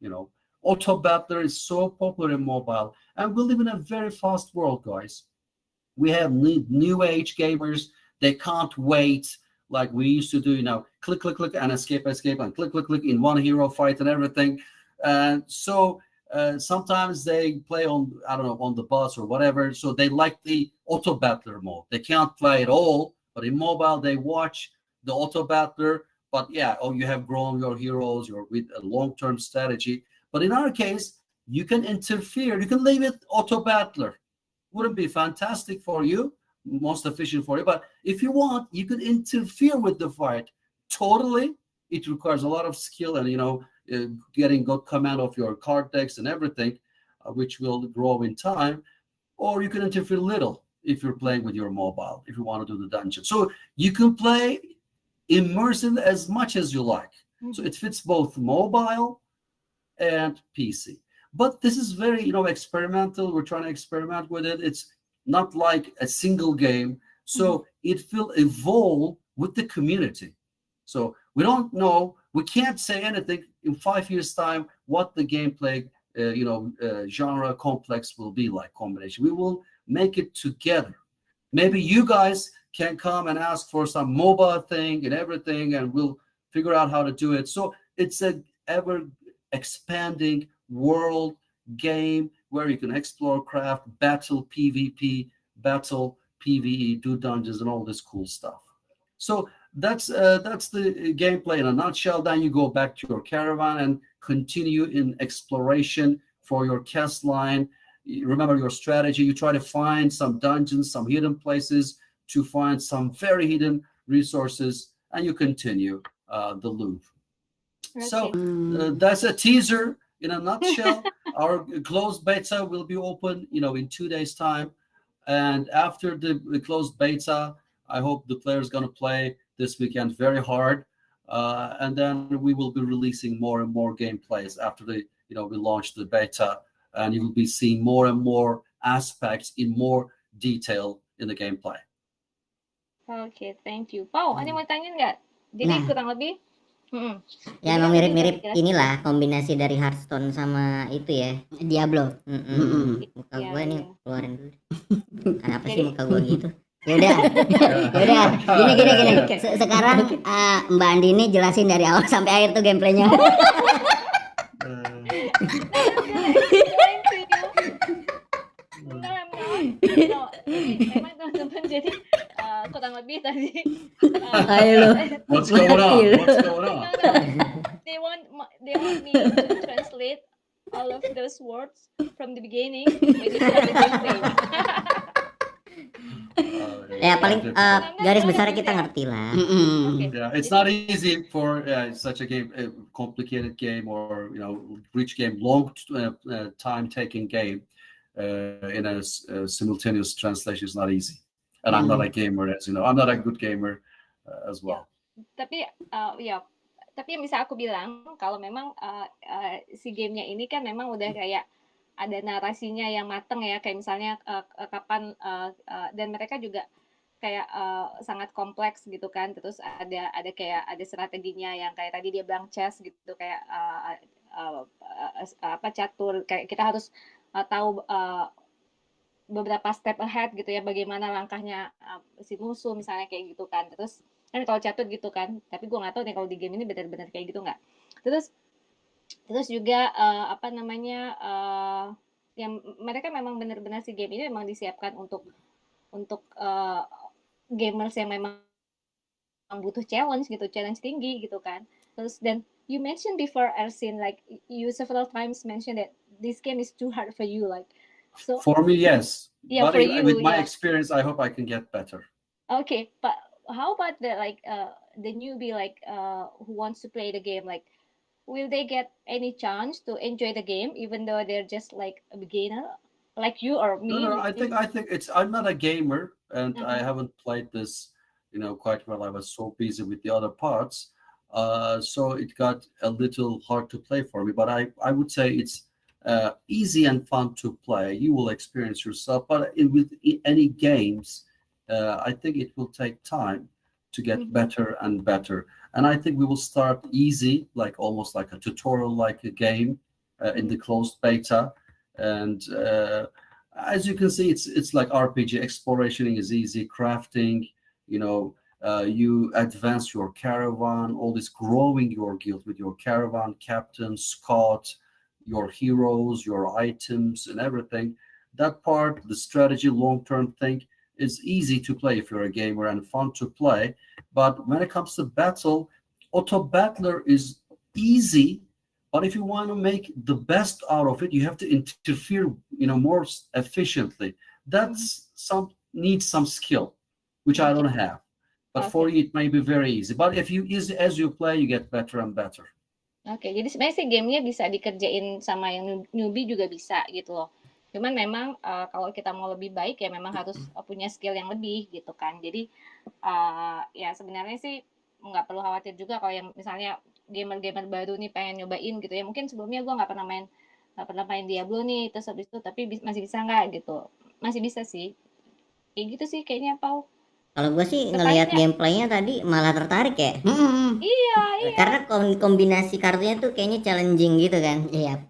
Auto Battler is so popular in mobile, and we live in a very fast world, guys. We have new age gamers. They can't wait like we used to do. Click, click, click, and escape, and click, click, click in one hero fight and everything. And so sometimes they play on, I don't know, on the bus or whatever. So they like the auto battler mode. They can't play at all, but in mobile they watch the auto battler. But yeah, you have grown your heroes. You're with a long-term strategy. But in our case, you can interfere. You can leave it auto battler. Wouldn't be fantastic for you, most efficient for you. But if you want, you could interfere with the fight totally. It requires a lot of skill and getting good command of your card decks and everything, which will grow in time. Or you can interfere little if you're playing with your mobile, if you want to do the dungeon. So you can play immersive as much as you like. So it fits both mobile and PC. But this is very, experimental. We're trying to experiment with it. It's not like a single game. So it will evolve with the community. So we don't know. We can't say anything in 5 years' time what the gameplay, genre complex will be like, combination. We will make it together. Maybe you guys can come and ask for some mobile thing and everything, and we'll figure out how to do it. So it's a ever expanding world game where you can explore, craft, battle, PvP, battle, PvE, do dungeons, and all this cool stuff. So that's the gameplay in a nutshell. Then you go back to your caravan and continue in exploration for your quest line. Remember your strategy. You try to find some dungeons, some hidden places, to find some very hidden resources, and you continue the loop. So that's a teaser in a nutshell. Our closed beta will be open, in 2 days' time. And after the closed beta, I hope the players going to play this weekend very hard. And then we will be releasing more and more gameplays after we launch the beta. And you will be seeing more and more aspects in more detail in the gameplay. Oke, thank you. Pau, ada yang mau tanya nggak? Jadi Nah. kurang lebih Ya Jadi emang kan tadi mirip-mirip udah dijelasin. inilah kombinasi dari Hearthstone sama itu ya. Diablo. Muka Iya, gue nih iya. keluarin dulu. Kenapa sih Jadi- muka gue gitu? Yaudah, gini. Sekarang Mbak Andi ini jelasin dari awal sampai akhir tuh gameplaynya. Explain to you. No, I'm not. No, jadi memang teman-teman jadi kurang lebih tadi. Ayo lu. What's going on? What's going on? No. They want me to translate all of those words from the beginning when you start the gameplay. Ya paling garis besarnya kita ngerti lah. Okay. Yeah, it's not easy for such a game, a complicated game, or rich game, long time-taking game. In a simultaneous translation is not easy, and I'm not a gamer, as you know. I'm not a good gamer as well. Tapi tapi yang bisa aku bilang kalau memang si gamenya ini kan memang udah kayak ada narasinya yang mateng ya, kayak misalnya kapan dan mereka juga kayak sangat kompleks gitu kan, terus ada kayak ada strateginya yang kayak tadi dia bilang chess gitu, kayak catur, kayak kita harus tahu beberapa step ahead gitu ya, bagaimana langkahnya si musuh misalnya kayak gitu kan. Terus kan kalau catur gitu kan, tapi gue nggak tahu nih kalau di game ini benar-benar kayak gitu nggak. Terus juga yang mereka memang benar-benar si game ini memang disiapkan untuk gamers yang memang butuh challenge tinggi gitu kan. Terus dan you mentioned before, Ersin, like you several times mentioned that this game is too hard for you, like so. For me, yes. Yeah, but for you, with my yeah. experience, I hope I can get better. Okay, but how about the newbie who wants to play the game? Like, will they get any chance to enjoy the game even though they're just like a beginner? like you or me? No. I think I'm not a gamer, and I Uh-huh. haven't played this, quite well. I was so busy with the other parts, so it got a little hard to play for me. But I would say it's easy and fun to play. You will experience yourself, but any games, I think it will take time to get Mhm. better and better. And I think we will start easy, like almost like a tutorial, like a game in the Mhm. closed beta, and as you can see, it's like RPG. Exploration is easy. Crafting, you advance your caravan. All this growing your guild with your caravan captain, scout, your heroes, your items, and everything. That part, the strategy, long-term thing, is easy to play if you're a gamer and fun to play. But when it comes to battle, auto battler is easy, but if you want to make the best out of it, you have to interfere, more efficiently. Mhm. That's some needs some skill, which I Okay. don't have. But for Okay. you, it may be very easy. But if you as you play, you get better and better. Oke, jadi sebenarnya sih gamenya bisa dikerjain sama yang newbie juga bisa gitu loh. Cuman memang kalau kita mau lebih baik ya memang harus punya skill yang lebih gitu kan. Jadi ya sebenarnya sih nggak perlu khawatir juga kalau yang misalnya gamer-gamer baru nih pengen nyobain gitu ya. Mungkin sebelumnya gue nggak pernah main Diablo nih, terus habis itu tapi masih bisa nggak gitu? Masih bisa sih. Kayak gitu sih kayaknya Pau. Kalau gue sih Tertarik ngelihat nggak? gameplaynya tadi malah tertarik ya. Iya, iya, Karena kombinasi kartunya tuh kayaknya challenging gitu kan. Iya.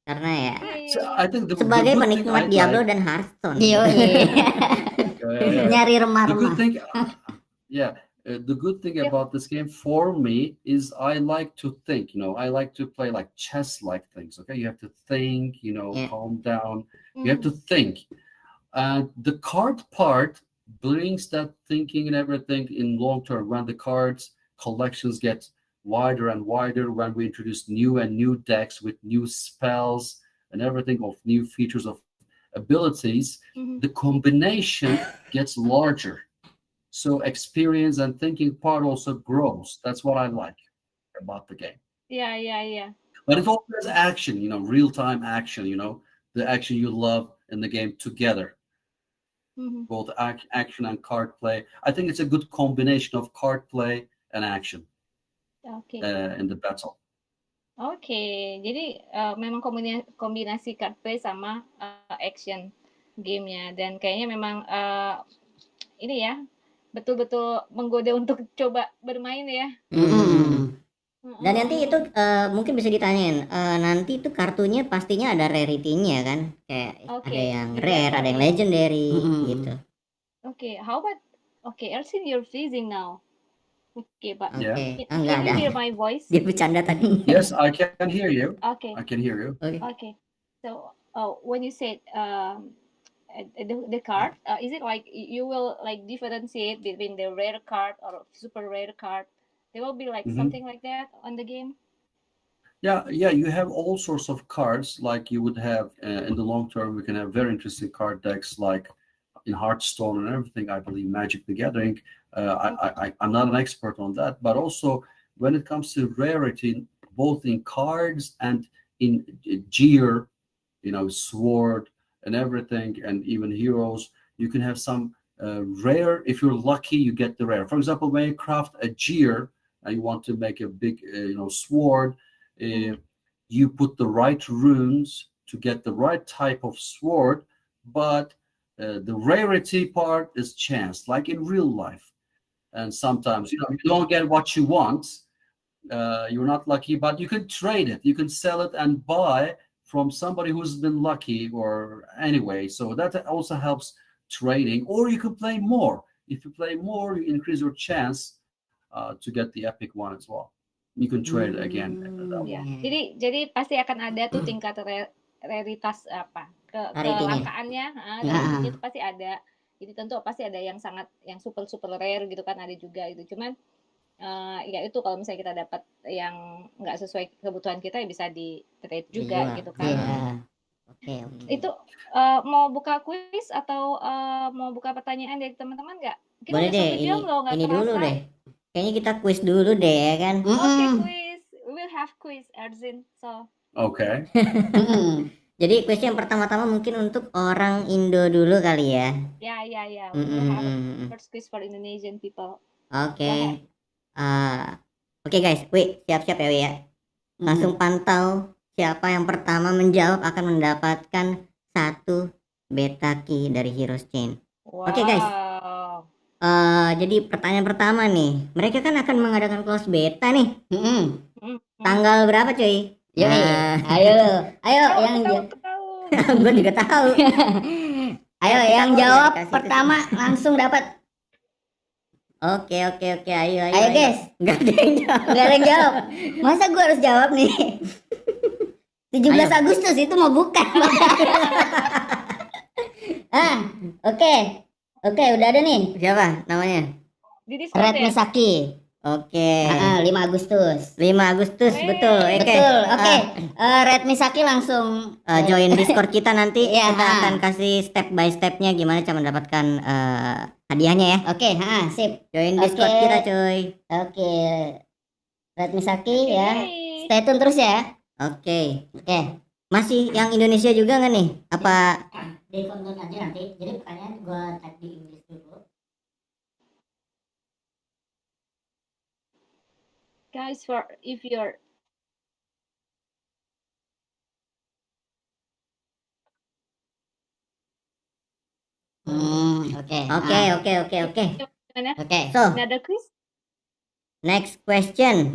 Karena ya iya, iya, So iya. I think the sebagai good thing penikmat I Diablo like, dan Hearthstone. Iya. yeah. Nyari The good remah-remah. thing, yeah, the good thing Yep. about this game for me is I like to think. I like to play like chess-like things. Okay, you have to think. Yeah. Calm down. You have Mhm. to think. And the card part brings that thinking and everything in long term. When the cards collections get wider and wider, when we introduce new and new decks with new spells and everything of new features of abilities, Mhm. the combination gets larger. So experience and thinking part also grows. That's what I like about the game. Iya, iya, iya. But it also has action, real time action, the action you love in the game together, Mhm. both action and card play. I think it's a good combination of card play and action Oke. in the battle. Oke, jadi memang kombinasi card play sama action gamenya dan kayaknya memang ini ya betul-betul menggoda untuk coba bermain ya. Dan nanti itu mungkin bisa ditanyain, nanti itu kartunya pastinya ada rarity-nya kan? Kayak Oke, ada yang juga rare, ada yang oke. legendary gitu. Oke, how about Elsin, you're freezing now. Oke, Pak. Yeah. Oke. Can Enggak you ada. hear my voice? Dia bercanda tadi. Yes, I can hear you. Okay. I can hear you. Oke. Okay. So, when you said the card, is it like you will like differentiate between the rare card or super rare card? There will be like Mhm. something like that on the game. Yeah. You have all sorts of cards like you would have in the long term. We can have very interesting card decks like in Hearthstone and everything. I believe Magic the Gathering. I'm not an expert on that, but also when it comes to rarity, both in cards and in gear, sword and everything, and even heroes, you can have some rare. If you're lucky, you get the rare. For example, when you craft a gear and you want to make a big, sword, you put the right runes to get the right type of sword, but the rarity part is chance, like in real life. And sometimes, you don't get what you want. You're not lucky, but you can trade it. You can sell it and buy from somebody who's been lucky, or anyway. So that also helps trading. Or you can play more. If you play more, you increase your chance to get the epic one as well. You can trade it again. Ya, jadi pasti akan ada tuh tingkat raritas apa kelangkaannya, rarity itu pasti ada. Jadi tentu pasti ada yang super rare gitu kan, ada juga itu. Cuman ya itu kalau misalnya kita dapat yang nggak sesuai kebutuhan kita ya bisa di trade juga gitu kan. Oke. Itu mau buka kuis atau mau buka pertanyaan dari teman-teman nggak? Kita Boleh udah deh, 1 jam loh, nggak ini terasa. dulu deh. Kayaknya kita kuis dulu deh ya kan. Oke, quiz. We will have quiz, Erzin. So. Okay. Jadi question yang pertama-tama mungkin untuk orang Indo dulu kali ya. Yeah. We will have first quiz for Indonesian people. Oke. Go ahead. Oke guys, wih siap-siap ya Wi ya. Langsung pantau siapa yang pertama menjawab akan mendapatkan 1 beta key dari Heroes Chained. Oke, guys. Wow. Jadi pertanyaan pertama nih, mereka kan akan mengadakan close beta nih. Tanggal berapa cuy? Yoi, ayo yang Tahu. Gue juga tahu. ayo kita yang mau jawab dikasih pertama langsung dapat. Oke, ayo. Ayo guys, Nggak ada yang jawab. nggak ada yang jawab. Masa gua harus jawab nih? 17 Ayo. Agustus itu mau bukan. Oke, udah ada nih. Siapa namanya? Di Discord Red ya? Misaki. Oke. 5 Agustus. 5 Agustus, betul. Oke. Betul. Oke. Red Misaki langsung Join Discord kita nanti. Iya, Kita akan kasih step by stepnya gimana cara mendapatkan hadiahnya ya. Oke, sip. Join Discord Oke. kita cuy. Oke. Red Misaki Oke, ya. yay. Stay tune terus ya. Oke. Oke. Masih yang Indonesia juga nggak nih? Apa? Di konten aja nanti. Jadi pertanyaan gua type di Inggris dulu. Guys, if you're Oke. Oke. gimana? Oke. So, Another quiz? next question.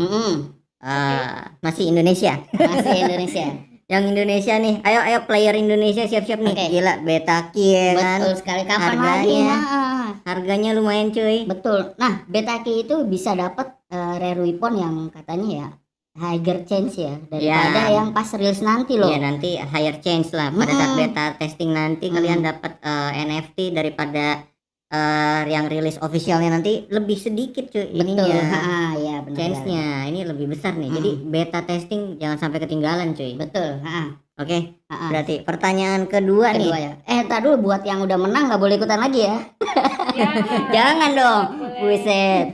Masih Indonesia. Masih Indonesia. Yang Indonesia nih. Ayo player Indonesia siap-siap nih. Oke. Gila, beta key ya kan. Betul sekali. Kapan lagi? Harganya. Nah, Harganya lumayan cuy. betul. Nah, beta key itu bisa dapat rare weapon yang katanya ya higher chance ya daripada yang pas rilis nanti loh. Iya, nanti higher chance lah pada saat beta testing nanti kalian dapat NFT daripada yang rilis officialnya nanti lebih sedikit cuy. Betul. Ininya. Ya benar. Chance-nya ini lebih besar nih. Jadi beta testing jangan sampai ketinggalan cuy. Betul. Oke. Berarti pertanyaan kedua nih. Ya. Tar dulu buat yang udah menang nggak boleh ikutan lagi ya. Ya. Jangan dong. Boleh. Buset.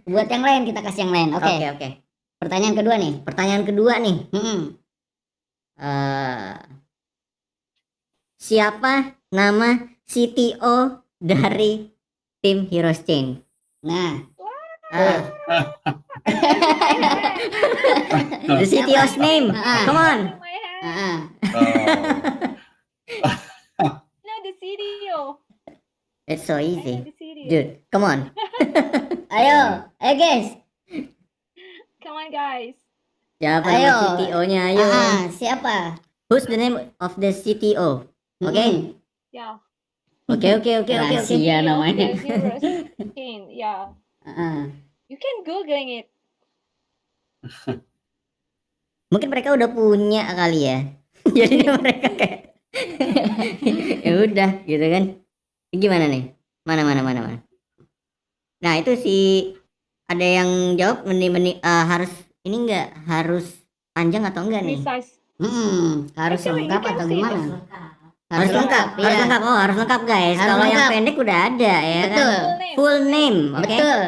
Buat yang lain kita kasih yang lain. Oke. Pertanyaan kedua nih. Pertanyaan kedua nih. Siapa nama CTO dari tim Heroes Chained? Nah, the CTO's name. Come on. Oh my hand. No, the CDO. It's so easy. The CDO. Dude, come on. ayo guys. Come on, guys. Siapa Ayo. nama CTO-nya? Ayo. Siapa? Who's the name of the CTO? Oke. Yeah. Oke. Rahasia namanya. The Heroes Chained. Yeah. You can googling it. Mungkin mereka udah punya kali ya. Jadi mereka kayak ya udah gitu kan. Gimana nih? Mana? Nah, itu ada yang jawab harus ini enggak harus panjang atau enggak nih? Precise. Harus Actually, lengkap you can atau see gimana? this. Harus lengkap. Oh, harus lengkap guys. Harus Kalau yang lengkap. pendek udah ada ya Betul. kan. Full name, oke? Betul.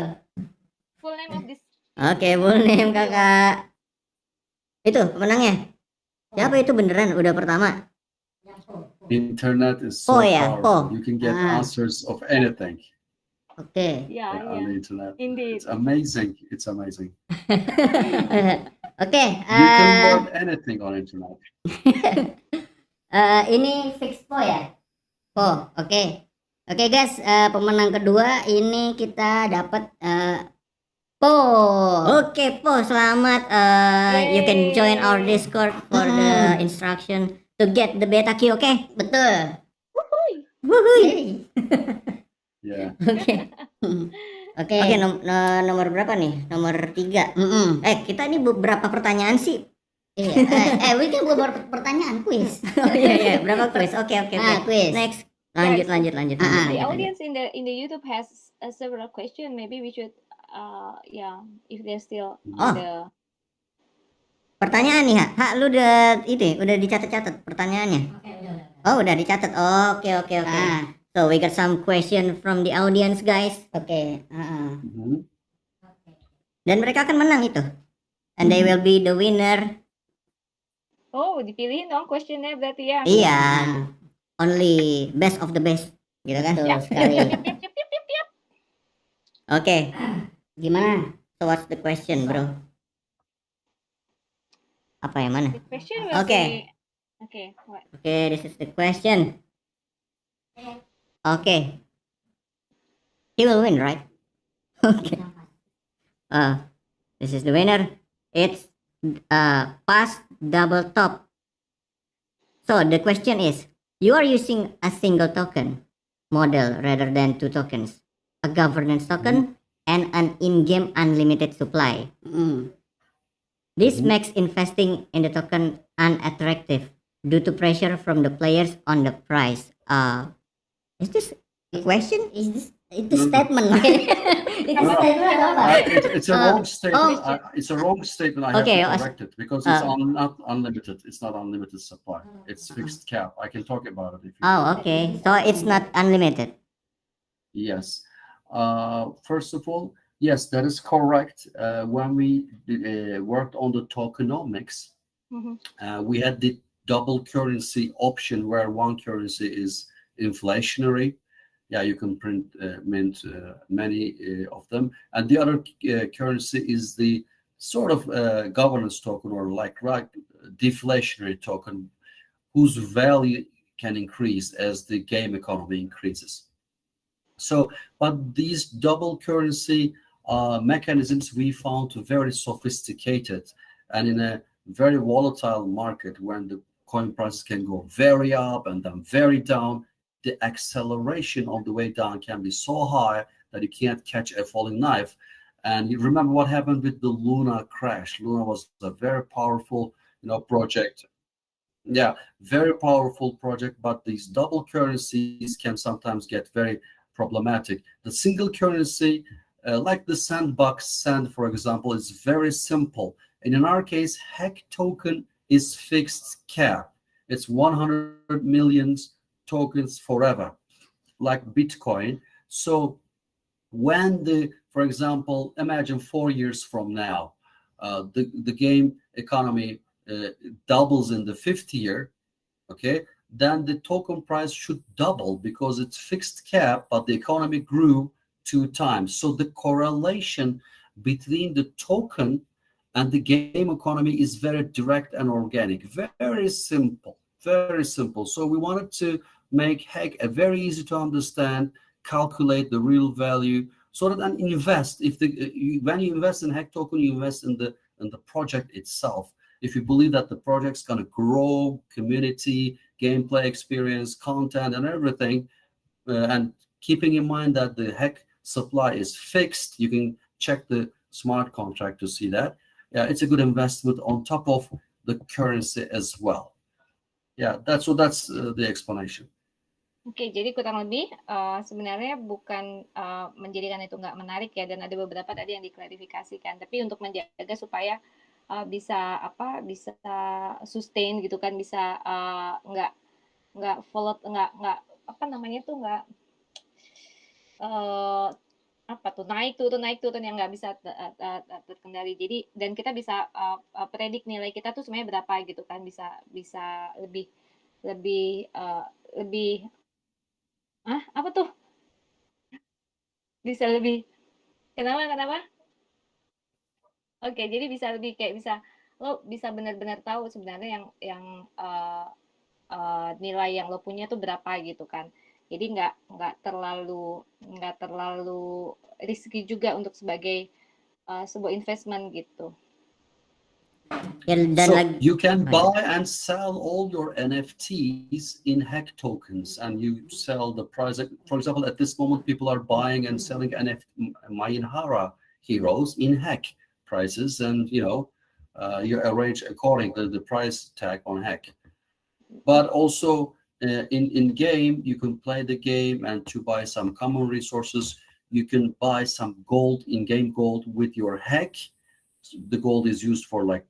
Full name of this. Oke, full name kakak. Itu pemenangnya. Siapa itu beneran udah pertama? Internet is so ya, powerful. You can get answers of anything Oke. Yeah, on the internet. Indeed. It's amazing. Oke. You can learn anything on internet. Ini fix po ya? Po, oke. Oke guys, pemenang kedua ini kita dapat po. Oke, Po, selamat. You can join our Discord for the instruction to get the beta key, oke? Betul. Wuhui. Yeah. Oke, nomor berapa nih? Nomor 3. Kita ini beberapa pertanyaan sih? Iya. We kan beberapa pertanyaan quiz. Oh iya, berapa quiz? Oke. Quiz. Next. Lanjut. The audience in the YouTube has several questions. Maybe we should if they're still on the pertanyaan nih, Ha, lu udah dicatat pertanyaannya? Oh, udah dicatat. Oke. So we got some question from the audience, guys. Oke. Dan mereka akan menang itu. And they will be the winner Oh, dipilihin dong questionnya berarti ya. Iya, only best of the best, gitu kan? Betul sekali. Oke, Gimana? so what's the question, bro? Apa yang mana? The question will Okay. be okay. What? Okay, this is the question. Okay. He will win, right? Okay. This is the winner. It's pass double top. So the question is, you are using a single token model rather than two tokens, a governance token and an in-game unlimited supply. This makes investing in the token unattractive due to pressure from the players on the price. Is this a question? Is this itu statement? Itu statement apa? It's a wrong statement. oh. It's a wrong statement. I Okay, have to correct it because it's not unlimited. It's not unlimited supply. It's fixed cap. I can talk about it if you Oh, okay. So it's not unlimited. Yes. First of all, yes, that is correct. When we worked on the tokenomics, we had the double currency option where one currency is inflationary. Yeah, you can mint many of them, and the other currency is the sort of governance token or like deflationary token, whose value can increase as the game economy increases. So, but these double currency mechanisms we found very sophisticated, and in a very volatile market when the coin prices can go very up and then very down, the acceleration on the way down can be so high that you can't catch a falling knife. And you remember what happened with the Luna crash. Luna was a very powerful, project. Yeah, very powerful project, but these double currencies can sometimes get very problematic. The single currency, like the sandbox sand, for example, is very simple. And in our case, HEC token is fixed cap. It's 100 million tokens forever, like Bitcoin. So when for example, imagine 4 years from now, the game economy doubles in the 5th year, okay, then the token price should double because it's fixed cap, but the economy grew 2 times. So the correlation between the token and the game economy is very direct and organic. Very simple, very simple. So we wanted to make HEC a very easy to understand, calculate the real value, so that and invest. When you invest in HEC token, you invest in the project itself. If you believe that the project's going to grow, community, gameplay experience, content, and everything, and keeping in mind that the HEC supply is fixed, you can check the smart contract to see that. Yeah, it's a good investment on top of the currency as well. Yeah, that's the explanation. Oke, jadi kurang lebih sebenarnya bukan menjadikan itu nggak menarik ya, dan ada beberapa tadi yang diklarifikasikan. Tapi untuk menjaga supaya bisa sustain gitu kan, bisa nggak follow, nggak apa namanya tuh nggak naik turun yang nggak bisa terkendali. Jadi dan kita bisa predik nilai kita tuh sebenarnya berapa gitu kan, bisa lebih apa tuh? Bisa lebih kenapa? Oke, jadi bisa lebih kayak lo bisa benar-benar tahu sebenarnya yang nilai yang lo punya tuh berapa gitu kan. Jadi nggak terlalu risky juga untuk sebagai sebuah investment gitu. So you can buy and sell all your NFTs in HEC tokens, and you sell the price. For example, at this moment, people are buying and selling NFT Mayinhara heroes in HEC prices, and you arrange according to the price tag on HEC. But also in game, you can play the game, and to buy some common resources, you can buy some gold, in-game gold with your HEC. The gold is used for like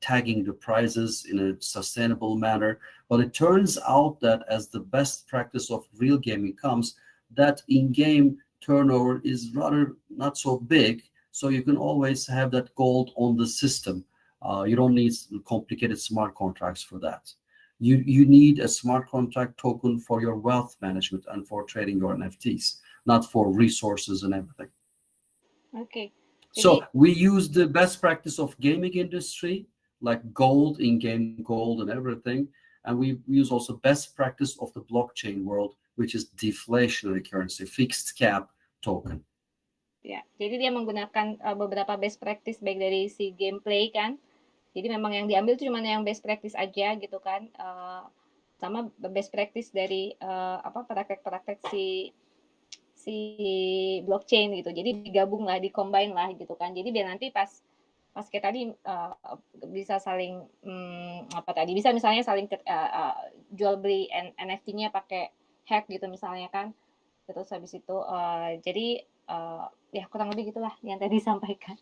tagging the prizes in a sustainable manner. But it turns out that as the best practice of real gaming comes, that in-game turnover is rather not so big. So you can always have that gold on the system. You don't need complicated smart contracts for that. You need a smart contract token for your wealth management and for trading your NFTs, not for resources and everything. Oke. So Jadi we use the best practice of gaming industry, like gold, in-game gold and everything. And we use also best practice of the blockchain world, which is deflationary currency, fixed cap token. ya, jadi dia menggunakan beberapa best practice baik dari si gameplay kan. Jadi memang yang diambil cuma yang best practice aja gitu kan. Sama best practice dari praktek-praktek si blockchain gitu. Jadi digabung lah, combine lah gitu kan. Jadi biar nanti pas kayak tadi bisa saling bisa misalnya saling jual beli NFT-nya pakai hack gitu misalnya kan. Terus habis itu jadi ya kurang lebih gitulah yang tadi disampaikan.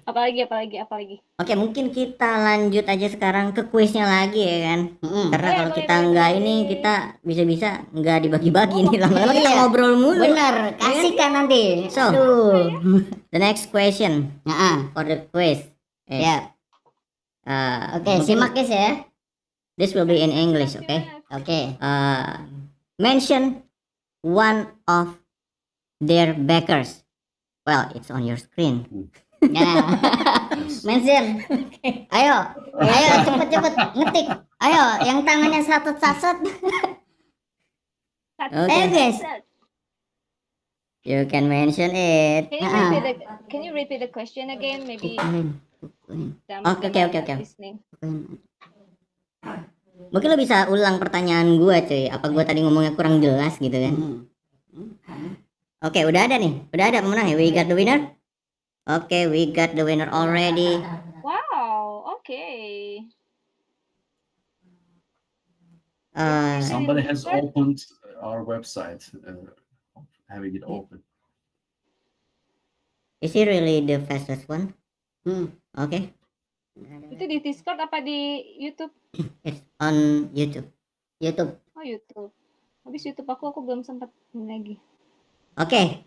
Apalagi. Oke, mungkin kita lanjut aja sekarang ke kuisnya lagi ya kan. Karena kalau kita nggak ini, kita bisa-bisa nggak dibagi-bagi nih. Lama-lama kita ngobrol mulu. Bener, kasihkan nanti. So, the next question for the quiz. Ya. Oke, simak guys ya. This will be in English, okay? Oke. Mention one of their backers. Well, it's on your screen. Ya. Mention. Ayo cepet ngetik. Ayo, yang tangannya saset. Okay. Guys. You can mention it. Can you repeat the question again? Maybe. Okay. Listening. Mungkin lo bisa ulang pertanyaan gua cuy. Apa gua tadi ngomongnya kurang jelas gitu kan? Oke, udah ada nih. Udah ada pemenang ya. We got the winner. Okay, we got the winner already. Wow, okay. Somebody has opened our website, having it open. Is he really the fastest one? Okay. Itu di Discord apa di YouTube? It's on YouTube. Oh, YouTube. Habis YouTube aku belum sempat lagi. Okay.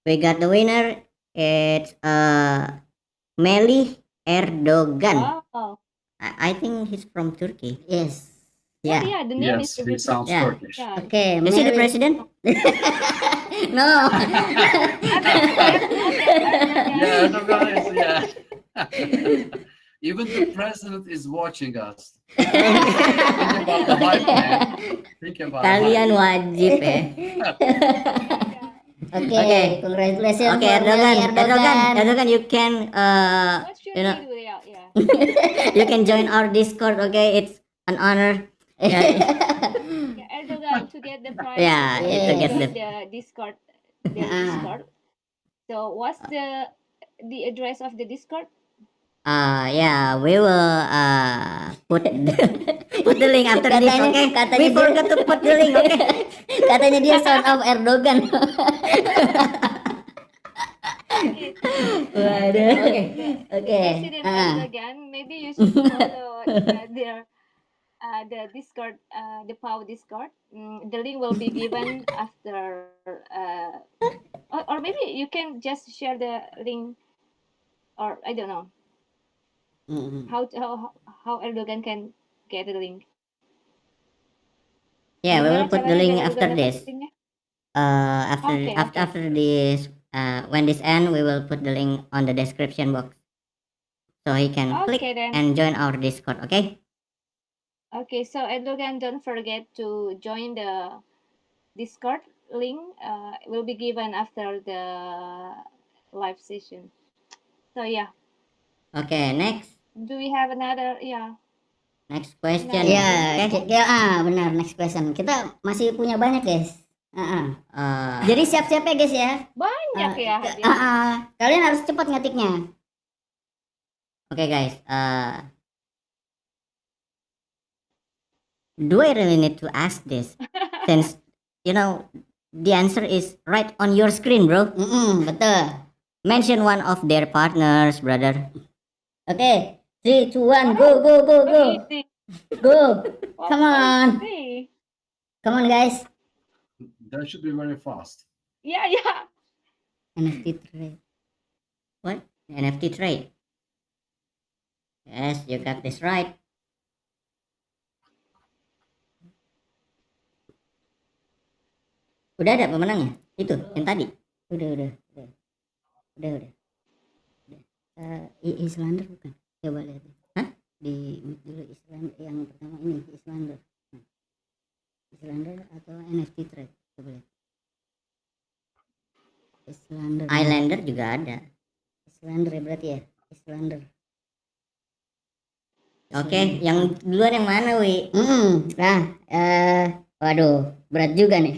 We got the winner. It's Melih Erdogan. Wow. I think he's from Turkey. Yes. Yeah. Yeah, the name Yes, is he sounds Yeah. Turkish. Yeah. Oke, Is he the president? No. Yeah, Erdogan is, yeah. Even the president is watching us. Think about the hype, man. Think about Kalian hype. wajib ya. Oke, congratulations. Okay, Erdogan, you can What should you know, we do? Yeah. you can join our Discord. Okay, it's an honor. Yeah. Yeah, Erdogan to get the prize. Yeah, to to get join the- the Discord. The Discord. So what's the address of the Discord? Yeah, we will put the link after this. Okay, we forgot to put the link. Okay. Katanya dia son of Erdogan. Waduh. Oke. President Erdogan, maybe you should follow the Discord, the POW Discord. The link will be given after, or maybe you can just share the link, or I don't know how Erdogan can get the link. Yeah, we will Gimana put the caranya link biar after Erdogan this. dapat linknya? Okay. After this, when this end, we will put the link on the description box, so he can click Okay then. and join our Discord. Okay. Okay, so Erdogan, don't forget to join the Discord link. Will be given after the live session. So yeah, Okay. Next do we have another? Yeah. question. Ya, Okay. benar, next question. Kita masih punya banyak, guys. Uh, Jadi siap-siap ya, guys ya. Banyak ya. hadiah. Kalian harus cepat ngetiknya. Okay, guys. Do I really need to ask this? Since the answer is right on your screen, bro. Betul. Mention one of their partners, brother. Oke, 3, 2, 1, go. Easy. Go. Wow, Come on. easy. Come on, guys. That should be very fast. Yeah. NFT trade. What? NFT trade. Yes, you got this right. Udah ada pemenangnya? Itu yang tadi. Udah. Islander bukan? Coba lihat. Hah? Di dulu Islander yang pertama ini Islander. Nah, Islander atau NFT trade? Coba lihat. Islander. Islander juga ada. Islander ya berarti ya. Islander. Oke, yang duluan yang mana, Wi? Nah, waduh, berat juga nih.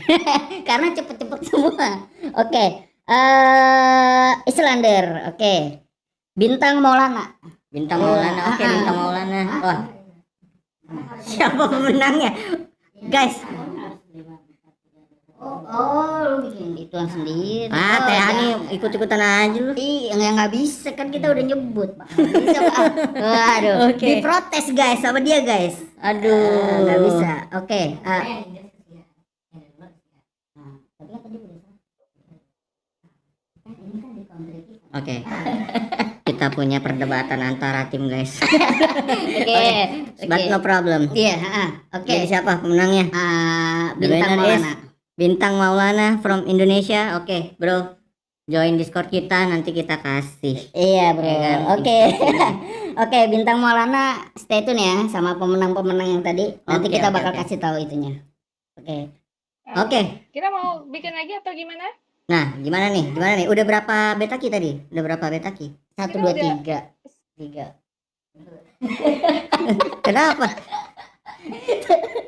Karena cepet-cepet semua. Oke. Islander. Oke. Bintang Maulana. Bintang Maulana. Oke, Bintang Maulana. Wah. Siapa pemenangnya? Guys. Oh, lu bikin ituan sendiri. Teh Ani ikut-ikutan aja lu. Yang nggak bisa kan kita udah nyebut. Bisa Pak. Waduh. Oke. Diprotes guys sama dia guys. Aduh. Nggak bisa. Oke. Oke. Kita punya perdebatan antara tim, guys. Oke. But no problem. Iya. Oke. Jadi siapa pemenangnya? Bintang winner is Maulana. Bintang Maulana from Indonesia. Oke, bro. Join Discord kita, nanti kita kasih. Iya bro. Ya kan? Oke. Oke, Bintang Maulana stay tune ya sama pemenang-pemenang yang tadi. Nanti Oke, kita oke, bakal oke. kasih tahu itunya. Oke. Oke. Kita mau bikin lagi atau gimana? Nah, gimana nih? Udah berapa betaki tadi? Udah berapa betaki? 1, Kita 2, udah- 3. Kenapa?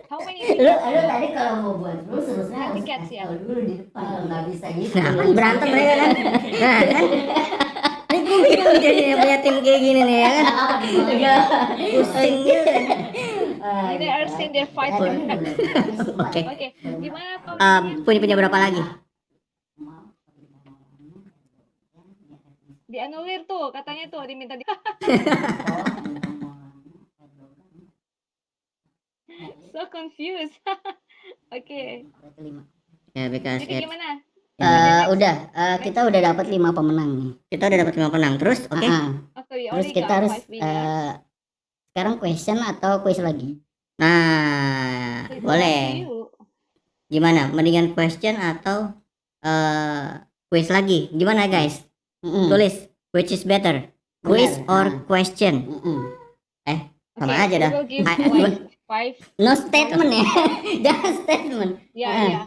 How many Lu tickets? tadi kalau mau buat lu seharusnya harus Tiket ya. tahu dulu di depan kalau nggak bisa gitu. Nah, kan berantem mereka kan. Nah, kan. Ini gue bingung jadi punya tim kayak gini nih ya kan. Pusing gitu. They are seeing their fight. Oke. Oke, gimana Pak? Punya berapa lagi? Dianulir tuh, katanya tuh diminta di. So confused. Oke. Ya, because Jadi gimana? Udah, kita udah dapat 5 pemenang nih. kita udah dapat 5 pemenang. Terus, oke. Oke, we Terus only kita got harus 5 winners. sekarang question atau quiz lagi? Nah, It's up to boleh. you. Gimana? Mendingan question atau quiz lagi? Gimana, guys? Tulis, which is better? Quiz Benar. or question? Sama Okay, aja we dah. will give I- five. No statement ya. Jangan statement. Yeah.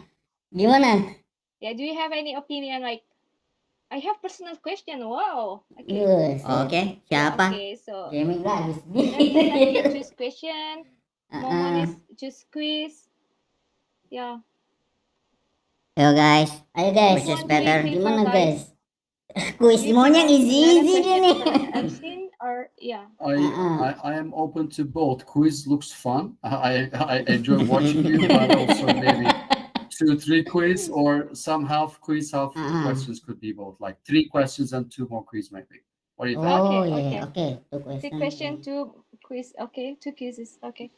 Gimana? Yeah, do you have any opinion like I have personal question. Wow. Okay. Yes. Oke, siapa? Okay, so Gaming lagi. Nanti choose question. Momon is choose quiz. Yeah. Yo guys, Ayo guys, Which is Want better? three gimana people, guys? Kuis Do you maunya want easy another dia question nih. for Ersin or yeah. I am open to both. Quiz looks fun. I enjoy watching you, but also maybe 2, 3 quiz or some half quiz, half questions could be both. Like 3 questions and 2 more quiz maybe. What do you think? Oh Okay, iya, oke. Tuh Three question, two quiz. Okay, 2 quizzes. Okay.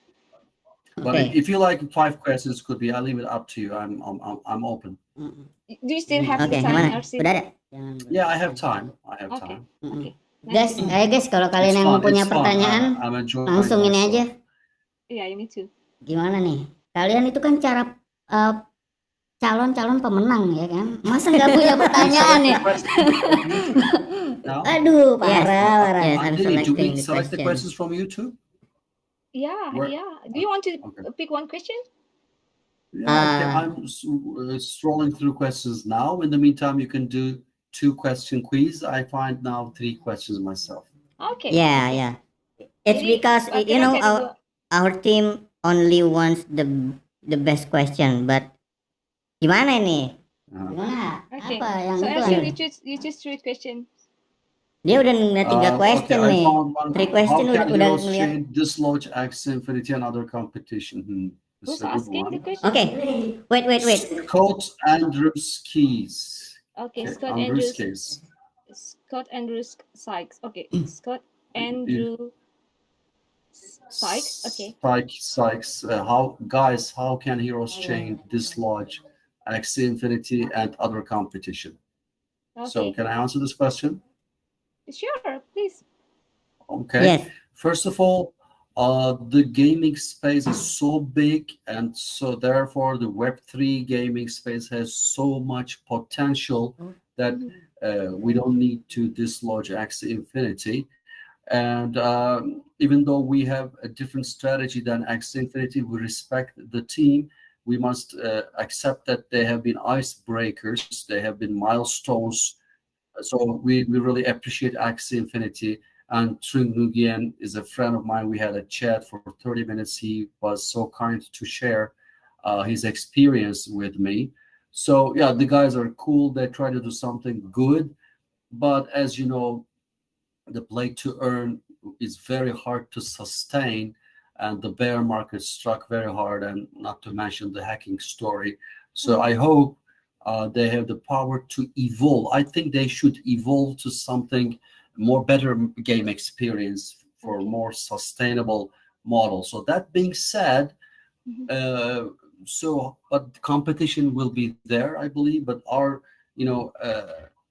But Okay. if you like 5 questions, could be. I leave it up to you. I'm open. Do you still have Oke, the yang time, mana? Ersin? Udah ada? Jangan Yeah, I have time. I have Okay. time. Okay. Guys, Nice. ayo guys, kalau kalian It's yang fun, punya it's fun. pertanyaan I'm enjoying langsung ini myself. aja. Yeah, me too. Gimana nih? Kalian itu kan cara calon-calon pemenang ya kan? Masa nggak punya pertanyaan ya? No? Aduh, Yes. parah. Yes, I'm Andy, do selecting we the select the question. questions from YouTube? Yeah, Where- yeah. Do you want to Okay. pick one question? Yeah, okay. I'm scrolling through questions now. In the meantime, you can do 2-question quiz. I find now 3 questions myself. Okay. Yeah. It's Jadi, because kita cari our team only wants the best question, but gimana ini? Gimana? Okay. Apa yang So itu? Ersin, you choose 3 questions. Dia udah ngeliat 3 question okay, nih. I found one. 3 question How udah can Heroes ngeliat. Chained dislodge X Infinity and other competition? This Who's is a good asking the one. question? Oke, wait. Scott Andrews Keys. Okay, Okay, Scott Andrews Andrews. Keys. Scott Andrews Sykes. Okay, Scott Andrew Sykes. Okay. Sykes. How can Heroes Chained dislodge X Infinity and other competition? So Okay. can I answer this question? Sure, please. Okay. Yes. First of all, the gaming space is so big, and so therefore the Web3 gaming space has so much potential that we don't need to dislodge Axie Infinity. And even though we have a different strategy than Axie Infinity, we respect the team. We must accept that they have been icebreakers, they have been milestones. So we really appreciate Axie Infinity. And Trung Nguyen is a friend of mine. We had a chat for 30 minutes. He was so kind to share his experience with me. So yeah, the guys are cool. They try to do something good. But as you know, the play to earn is very hard to sustain, and the bear market struck very hard, and not to mention the hacking story. So I hope they have the power to evolve. I think they should evolve to something more better game experience for more sustainable model. So that being said, but competition will be there, I believe. But our,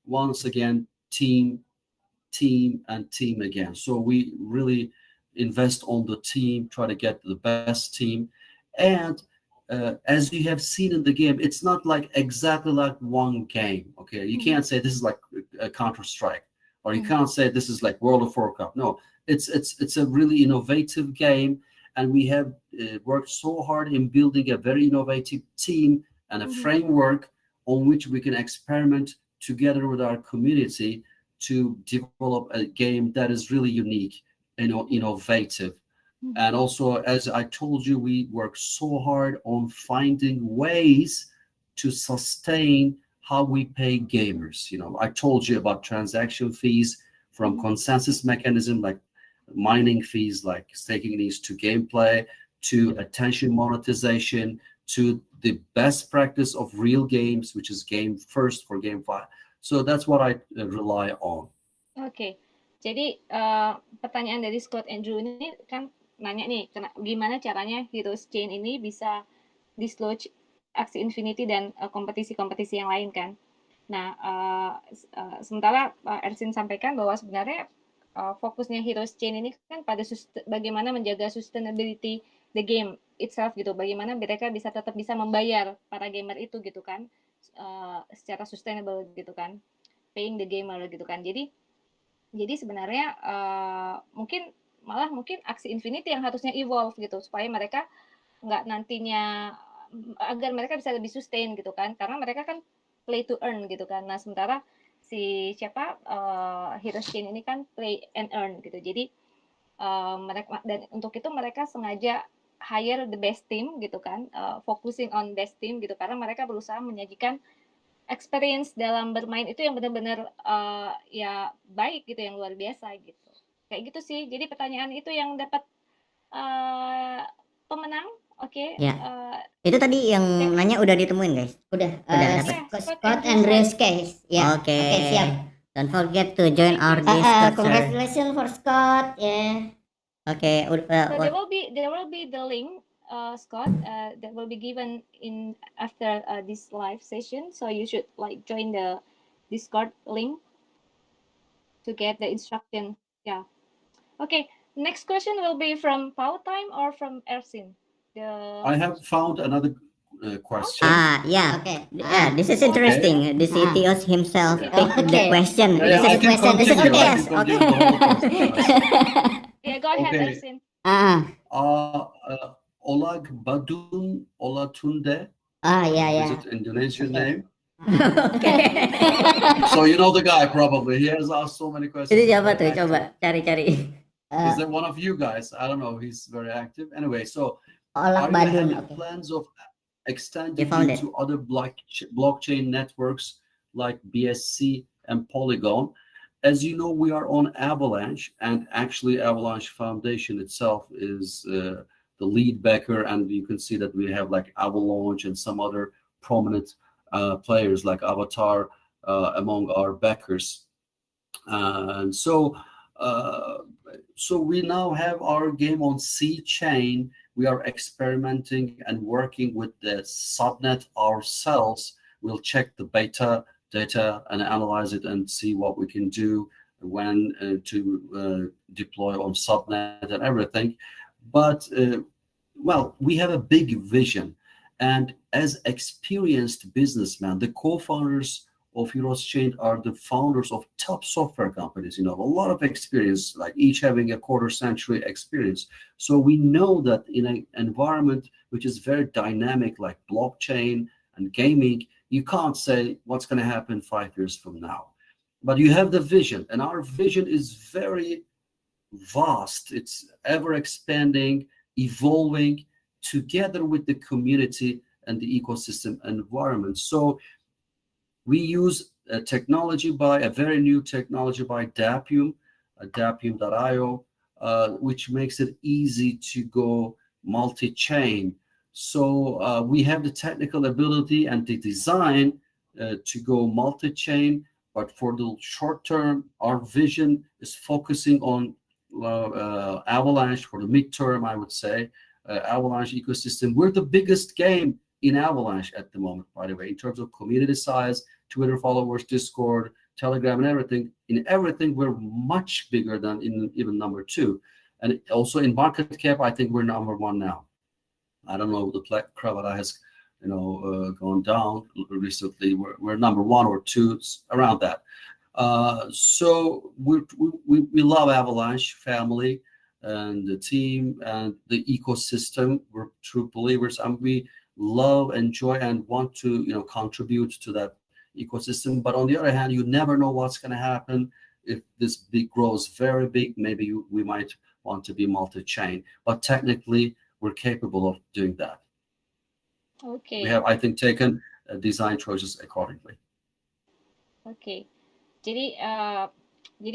once again, team and team again. So we really invest on the team, try to get the best team. And as you have seen in the game, it's not like exactly like one game. Okay, you can't say this is like a Counter-Strike, or you can't say this is like World of Warcraft. No, it's a really innovative game, and we have worked so hard in building a very innovative team and a framework on which we can experiment together with our community to develop a game that is really unique, innovative. And also, as I told you, we work so hard on finding ways to sustain how we pay gamers. I told you about transaction fees from consensus mechanism, like mining fees, like staking these to gameplay, to attention monetization, to the best practice of real games, which is game first for GameFi. So that's what I rely on. Oke, jadi pertanyaan dari Scott Andrew ini kan nanya nih, gimana caranya Heroes Chain ini bisa dislodge Axie Infinity dan kompetisi-kompetisi yang lain kan. Nah, sementara Ersin sampaikan bahwa sebenarnya fokusnya Heroes Chain ini kan pada bagaimana menjaga sustainability the game itself gitu, bagaimana mereka tetap bisa membayar para gamer itu gitu kan, secara sustainable gitu kan, paying the gamer gitu kan. Jadi sebenarnya mungkin Axie Infinity yang harusnya evolve gitu, supaya mereka nggak nantinya, agar mereka bisa lebih sustain gitu kan, karena mereka kan play to earn gitu kan. Nah sementara si Heroes Chain ini kan play and earn gitu. Jadi mereka, dan untuk itu mereka sengaja hire the best team gitu kan, focusing on best team gitu, karena mereka berusaha menyajikan experience dalam bermain itu yang benar-benar ya baik gitu, yang luar biasa gitu. Kayak gitu sih. Jadi pertanyaan itu yang dapat pemenang. Oke. Ya. Itu tadi yang nanya udah ditemuin, guys. Udah dapat. Scott Andrews case. Ya. Oke. Siap. Don't forget to join our Discord. Congratulations for Scott. Yeah. Okay. So there will be the link, Scott, that will be given in after this live session. So you should join the Discord link to get the instruction. Yeah. Okay. Next question will be from Pau Time or from Ersin. I have found another question. Yeah. Okay. Yeah, this is interesting. The CTO himself picked the question. Yeah, I can continue. Okay. Yeah, go ahead, Ersin. Olag Badun Olatunde. Yeah. Is it Indonesian name? Okay. So you know the guy probably. He has asked so many questions. Itu siapa tuh? Coba cari-cari. Is that one of you guys? I don't know. He's very active. Anyway, so Olag are you Badun. having plans of extending found into other blockchain networks like BSC and Polygon? As you know, we are on Avalanche, and actually Avalanche Foundation itself is the lead backer, and you can see that we have like Avalanche and some other prominent players like Avatar among our backers. And so we now have our game on C chain. We are experimenting and working with the subnet ourselves. We'll check the beta data and analyze it and see what we can do when to deploy on subnet and everything. But well, we have a big vision, and as experienced businessmen, the co-founders of Heroes Chained are the founders of top software companies. A lot of experience, like each having a quarter century experience. So we know that in an environment which is very dynamic, like blockchain and gaming, you can't say what's going to happen 5 years from now. But you have the vision, and our vision is very vast. It's ever expanding, evolving together with the community and the ecosystem environment. So we use a very new technology by dappium.io, which makes it easy to go multi-chain. So we have the technical ability and the design to go multi-chain, but for the short term, our vision is focusing on Avalanche. For the midterm, I would say Avalanche ecosystem. We're the biggest game in Avalanche at the moment, by the way, in terms of community size, Twitter followers, Discord, Telegram, and everything. In everything, we're much bigger than in even number 2. And also in market cap, I think we're number 1 now. I don't know, the Kravata has gone down recently. We're number 1 or 2, around that. So we love Avalanche family and the team and the ecosystem. We're true believers, and we love, enjoy, and want to contribute to that ecosystem. But on the other hand, you never know what's going to happen. If this grows very big, maybe we might want to be multi-chain. But technically, we're capable of doing that. Okay. We have, I think, taken design choices accordingly. Oke. Jadi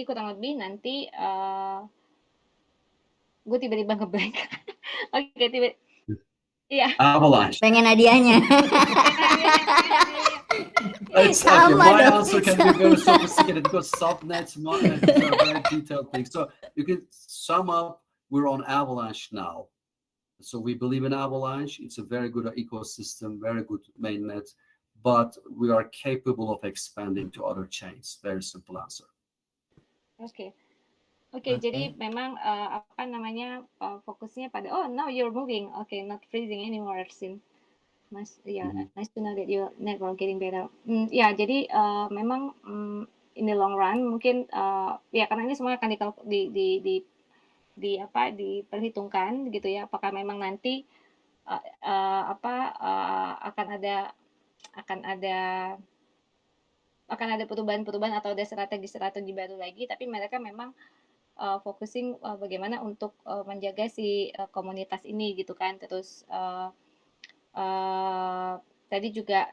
kurang lebih nanti gue tiba-tiba ngeblank. Oke, iya. Avalanche. Pengen hadiahnya. It's Sama okay. My dong. answer can be very sophisticated because subnets, botnets are very detailed things. So you can sum up, we're on Avalanche now. So we believe in Avalanche. It's a very good ecosystem, very good mainnet, but we are capable of expanding to other chains. Very simple answer. Oke, jadi memang fokusnya pada now you're moving. Okay, not freezing anymore, Sin. Nice to know that your network getting better. Jadi memang in the long run mungkin karena ini semua akan diperhitungkan gitu ya, apakah memang nanti akan ada perubahan-perubahan atau ada strategi baru lagi, tapi mereka memang focusing bagaimana untuk menjaga si komunitas ini gitu kan. Terus tadi juga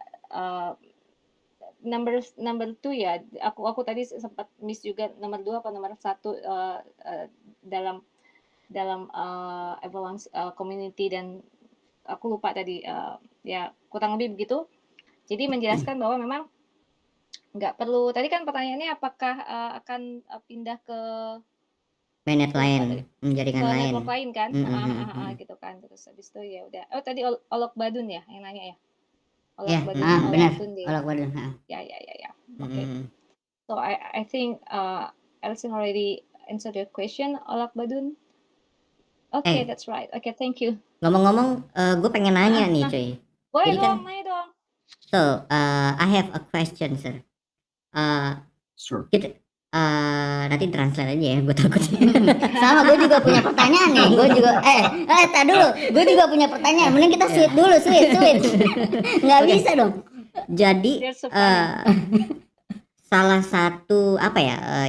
number 2 ya, aku tadi sempat miss juga nomor 2 apa nomor 1 dalam Avalanche community, dan aku lupa tadi, kurang lebih begitu. Jadi menjelaskan bahwa memang nggak perlu, tadi kan pertanyaannya apakah akan pindah ke mainnet lain, jaringan ke lain. network lain kan, gitu kan. Terus habis itu ya udah. Tadi Olok Badun ya yang nanya ya. Ya, benar. Olok Badun. Ya. Okay. So I think Elsin already answered your question, Olok Badun. Okay, that's right. Okay, thank you. Ngomong-ngomong, gue pengen nanya nih, cuy. Boleh dong, nanya dong. So, I have a question, sir. Sure. Nanti translate aja ya, gue takut. Sama, gue juga punya pertanyaan nih. Gue juga, tak dulu. Gue juga punya pertanyaan. Mending kita sweet dulu, sweet. Nggak bisa dong. Jadi, salah satu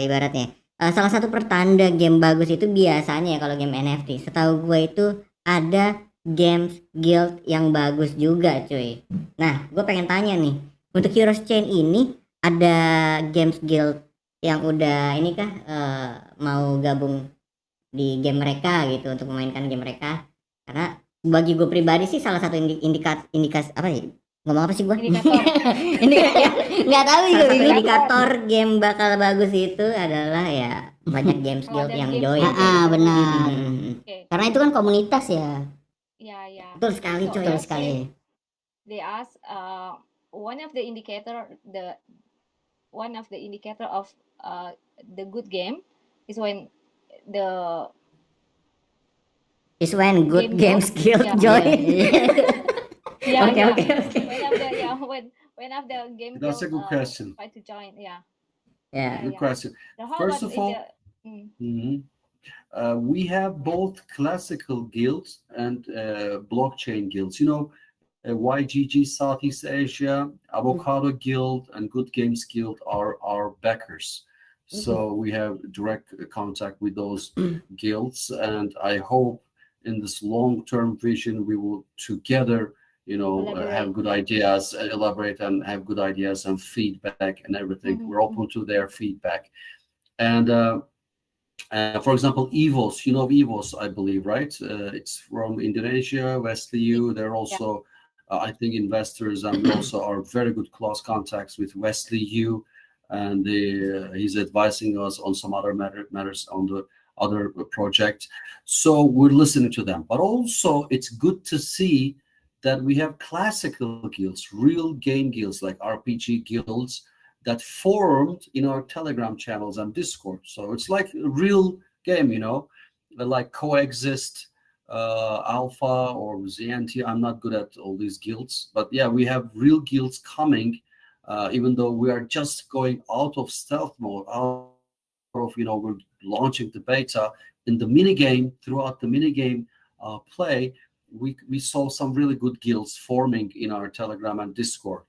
ibaratnya, salah satu pertanda game bagus itu biasanya kalau game NFT. Setahu gue itu ada games guild yang bagus juga, cuy. Nah, gue pengen tanya nih, untuk Heroes Chained ini ada games guild yang udah ini kah mau gabung di game mereka gitu untuk memainkan game mereka? Karena bagi gue pribadi sih salah satu indikator apa ya? Ngomong apa sih gue? Nggak tahu juga. Indikator game bakal bagus itu adalah ya banyak games guild yang join. Benar. Karena itu kan komunitas ya. Ya. Betul sekali, coy. Betul sekali. They ask one of the indicator of the good game is when the Good game games guild yeah. join. Yeah, Okay, yeah. okay, okay. When of the game That's a guild good question. try to join, yeah. Yeah. Good question. So how First about of all, we have both classical guilds and blockchain guilds. You know, YGG Southeast Asia, Avocado Guild, and Good Games Guild are our backers. So we have direct contact with those guilds, and I hope in this long-term vision we will together, you know, have good ideas, elaborate and have good ideas and feedback and everything. We're open to their feedback. And for example, EVOS, you know EVOS, I believe, right? It's from Indonesia, Wesley U. They're also, I think, investors, and we also are very good close contacts with Wesley U. And he's advising us on some other matters on the other project. So we're listening to them. But also, it's good to see that we have classical guilds, real game guilds like RPG guilds that formed in our Telegram channels and Discord. So it's like a real game, you know, like Coexist, Alpha or ZNT. I'm not good at all these guilds, but yeah, we have real guilds coming, even though we are just going out of stealth mode, out of, you know, we're launching the beta. In the mini game, throughout the mini game play, we saw some really good guilds forming in our Telegram and Discord.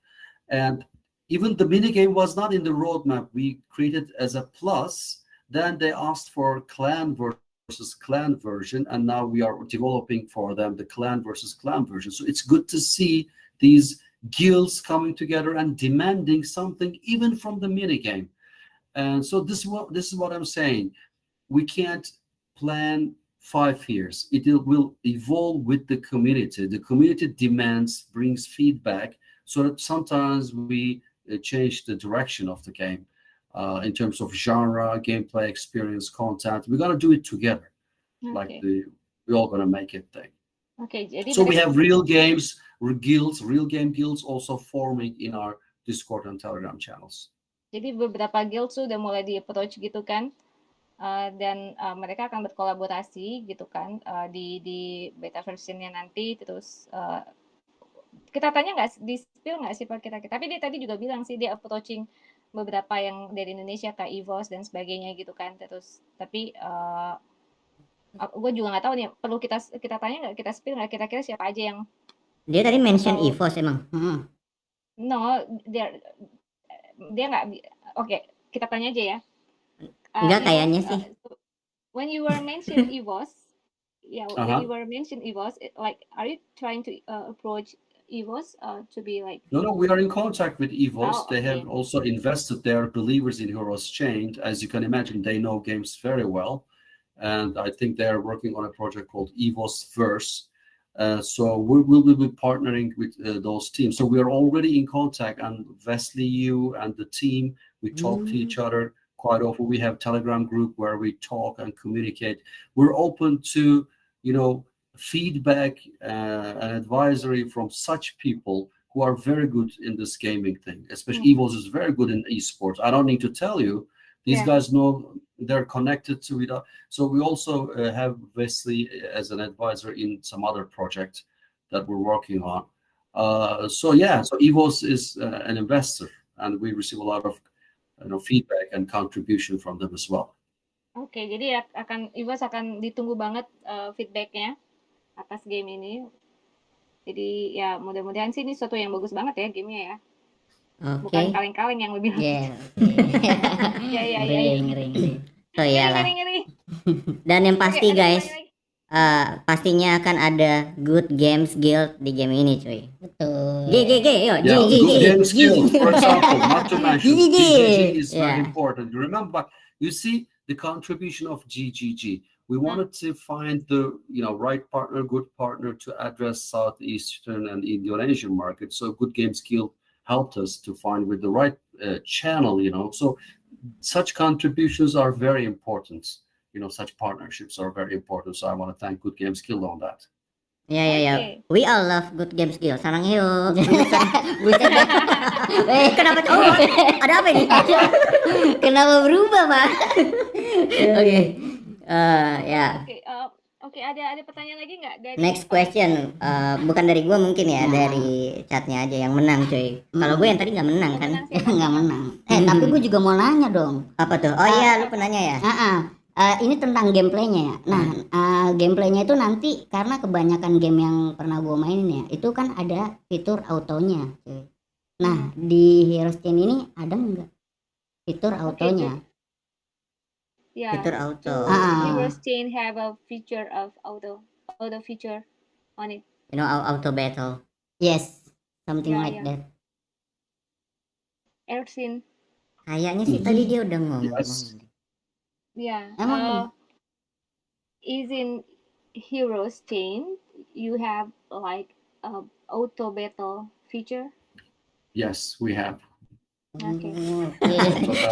And even the minigame was not in the roadmap. We created as a plus. Then they asked for clan versus clan version, and now we are developing for them the clan versus clan version. So it's good to see these guilds coming together and demanding something even from the minigame. And so this is what I'm saying. We can't plan 5 years. It will evolve with the community. The community demands, brings feedback, so that sometimes we change the direction of the game in terms of genre, gameplay, experience, content. We're gonna do it together. Like we're all gonna make it thing. Jadi So we have real games, guilds, real game guilds also forming in our Discord and Telegram channels. Jadi beberapa guild sudah mulai di approach gitu kan, dan mereka akan berkolaborasi gitu kan di beta versionnya nanti. Terus kita tanya nggak di spill nggak sih Pak kita, tapi dia tadi juga bilang sih dia approaching beberapa yang dari Indonesia kayak EVOS dan sebagainya gitu kan. Terus tapi gue juga nggak tahu nih, perlu kita tanya nggak, kita spill nggak kira-kira siapa aja yang dia tadi mention EVOS emang. No, dia nggak. Oke, kita tanya aja ya. Enggak kayaknya sih. When you were mention EVOS, when you were mention EVOS, like, are you trying to approach EVOS to be like? No, we are in contact with EVOS. Oh, they have also invested. They are believers in Heroes Chained. As you can imagine, they know games very well, and I think they are working on a project called EVOS Verse. So we will be partnering with those teams. So we are already in contact, and Wesley, you and the team, we talk to each other quite often. We have Telegram group where we talk and communicate. We're open to, you know, feedback and advisory from such people who are very good in this gaming thing. Especially EVOS is very good in esports. I don't need to tell you. These guys know, they're connected to it. So we also have Wesley as an advisor in some other project that we're working on. So EVOS is an investor, and we receive a lot of feedback and contribution from them as well. Oke, jadi EVOS akan ditunggu banget feedbacknya atas game ini. Jadi ya mudah-mudahan sih ini sesuatu yang bagus banget ya gamenya ya. Bukan kaleng-kaleng yang lebih. Ngeri. So iyalah. Ngeri. Dan yang pasti guys, pastinya akan ada Good Games Guild di game ini cuy. Betul. Yo. Good Games Guild, for example, not to mention GGG is very important. You remember, you see the contribution of GGG. We wanted to find the right partner, good partner to address Southeastern and Indonesian market. So Good Games Guild helped us to find with the right channel, So such contributions are very important. Such partnerships are very important. So I want to thank Good Games Guild on that. Ya. Oke. We all love good game skill. Sarangheyo. Buset dah. Kenapa? Oh, ada apa ini? Kenapa berubah, Pak? Oke. Ya. Oke, ada pertanyaan lagi nggak dari Next question, bukan dari gua mungkin ya, Nah. dari chatnya aja yang menang, cuy. Kalau gue yang tadi nggak menang yang kan? menang siapa? Nggak menang. Tapi gue juga mau nanya dong. Apa tuh? Oh iya, lu penanya ya? Ini tentang gameplaynya ya. Nah, gameplaynya itu nanti karena kebanyakan game yang pernah gue mainin ya, itu kan ada fitur autonya. Cuy. Nah, di Heroes Chained ini ada nggak fitur autonya? Yeah, Fitur auto. Heroes Chained have a feature of auto feature on it. You know, auto battle. Yes, something Yeah, like yeah. that. Ersin. Kayaknya sih tadi dia udah ngomong. Yes. Yeah. Emang? Is in Heroes Chained you have like auto battle feature? Yes, we have. Okay.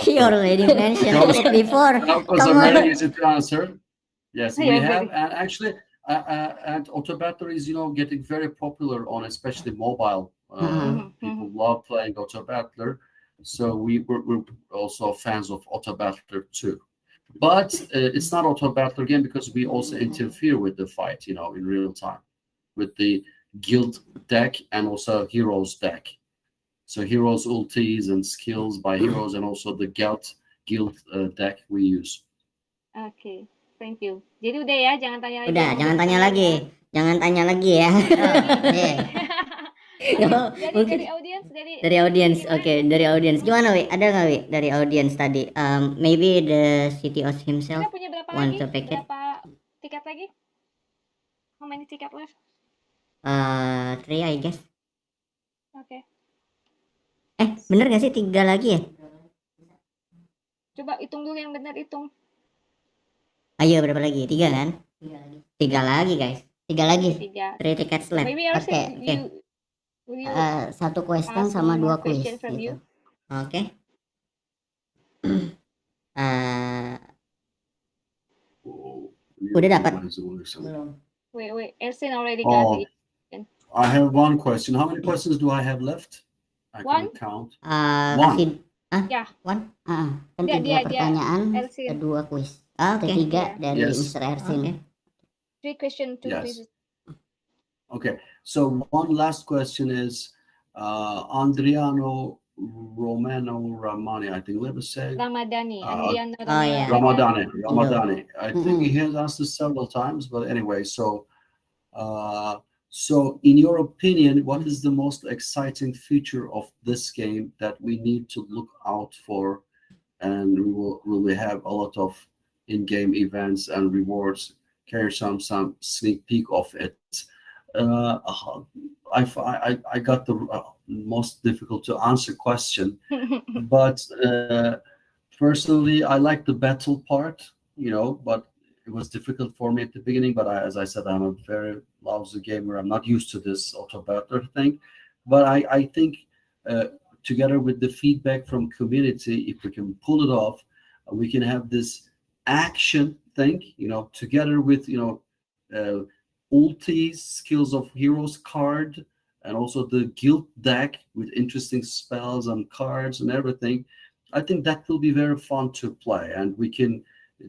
He already mentioned it before. That was Come a very on. easy to answer. Yes, we Yeah, have, very. and actually, and auto battery is getting very popular on especially mobile. People love playing auto battler, so we're also fans of auto battler too. But it's not auto battler game because we also interfere with the fight, in real time, with the guild deck and also heroes deck. So heroes ultis and skills by heroes and also the guild deck we use. Oke, thank you. Jadi udah ya, jangan tanya lagi. Udah, jangan tanya lagi. Jangan tanya lagi ya. Dari audiens, Dari audiens, gimana? oke, dari audiens. Gimana, Wi? Ada nggak, Wi, dari audiens tadi? Maybe the city of himself Kita punya berapa want lagi? to pick it. Berapa tiket lagi? How many ticket left? 3 I guess. Oke. Bener gak sih 3 lagi ya? Coba hitung dulu yang benar, hitung. Ayo, berapa lagi? 3 kan? 3 lagi, guys. 3 lagi. 3. 3 tickets left. Maybe Ersin, Oke. will you Satu question ask sama one 2 more quiz question from gitu. you? Oke. Udah dapat? Wait, Ersin already got it. I have one question. How many questions do I have left? I One? can count. Masih Ya. one? Kan Dia- 3 dia- pertanyaan, Ersin. 2 quiz. Oke. Ketiga dari Yes. Mr. Ersin. Oke. 3 question, 2 Yes. quizzes. Okay. So one last question is Andriano Romano Ramani, I think. Let me say Ramadhani. Andriano oh, yeah. Ramadani. I think he has asked this several times, but anyway. So in your opinion, what is the most exciting feature of this game that we need to look out for, and will we have a lot of in-game events and rewards? Can you some sneak peek of it? I got the most difficult to answer question, but personally, I like the battle part, but it was difficult for me at the beginning. But as I said, I'm a very lousy gamer. I'm not used to this auto battler thing, but I think together with the feedback from community, if we can pull it off, we can have this action thing, together with ultis, skills of heroes card, and also the guild deck with interesting spells and cards and everything. I think that will be very fun to play, and we can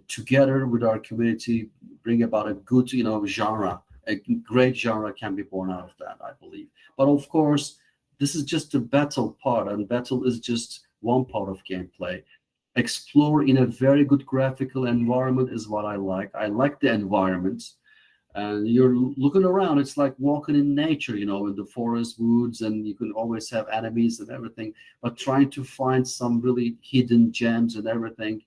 together with our community bring about a good genre. A great genre can be born out of that, I believe. But of course, this is just the battle part, and battle is just one part of gameplay. Explore in a very good graphical environment is what I like. I like the environment. And you're looking around, it's like walking in nature, in the forest, woods, and you can always have enemies and everything, but trying to find some really hidden gems and everything,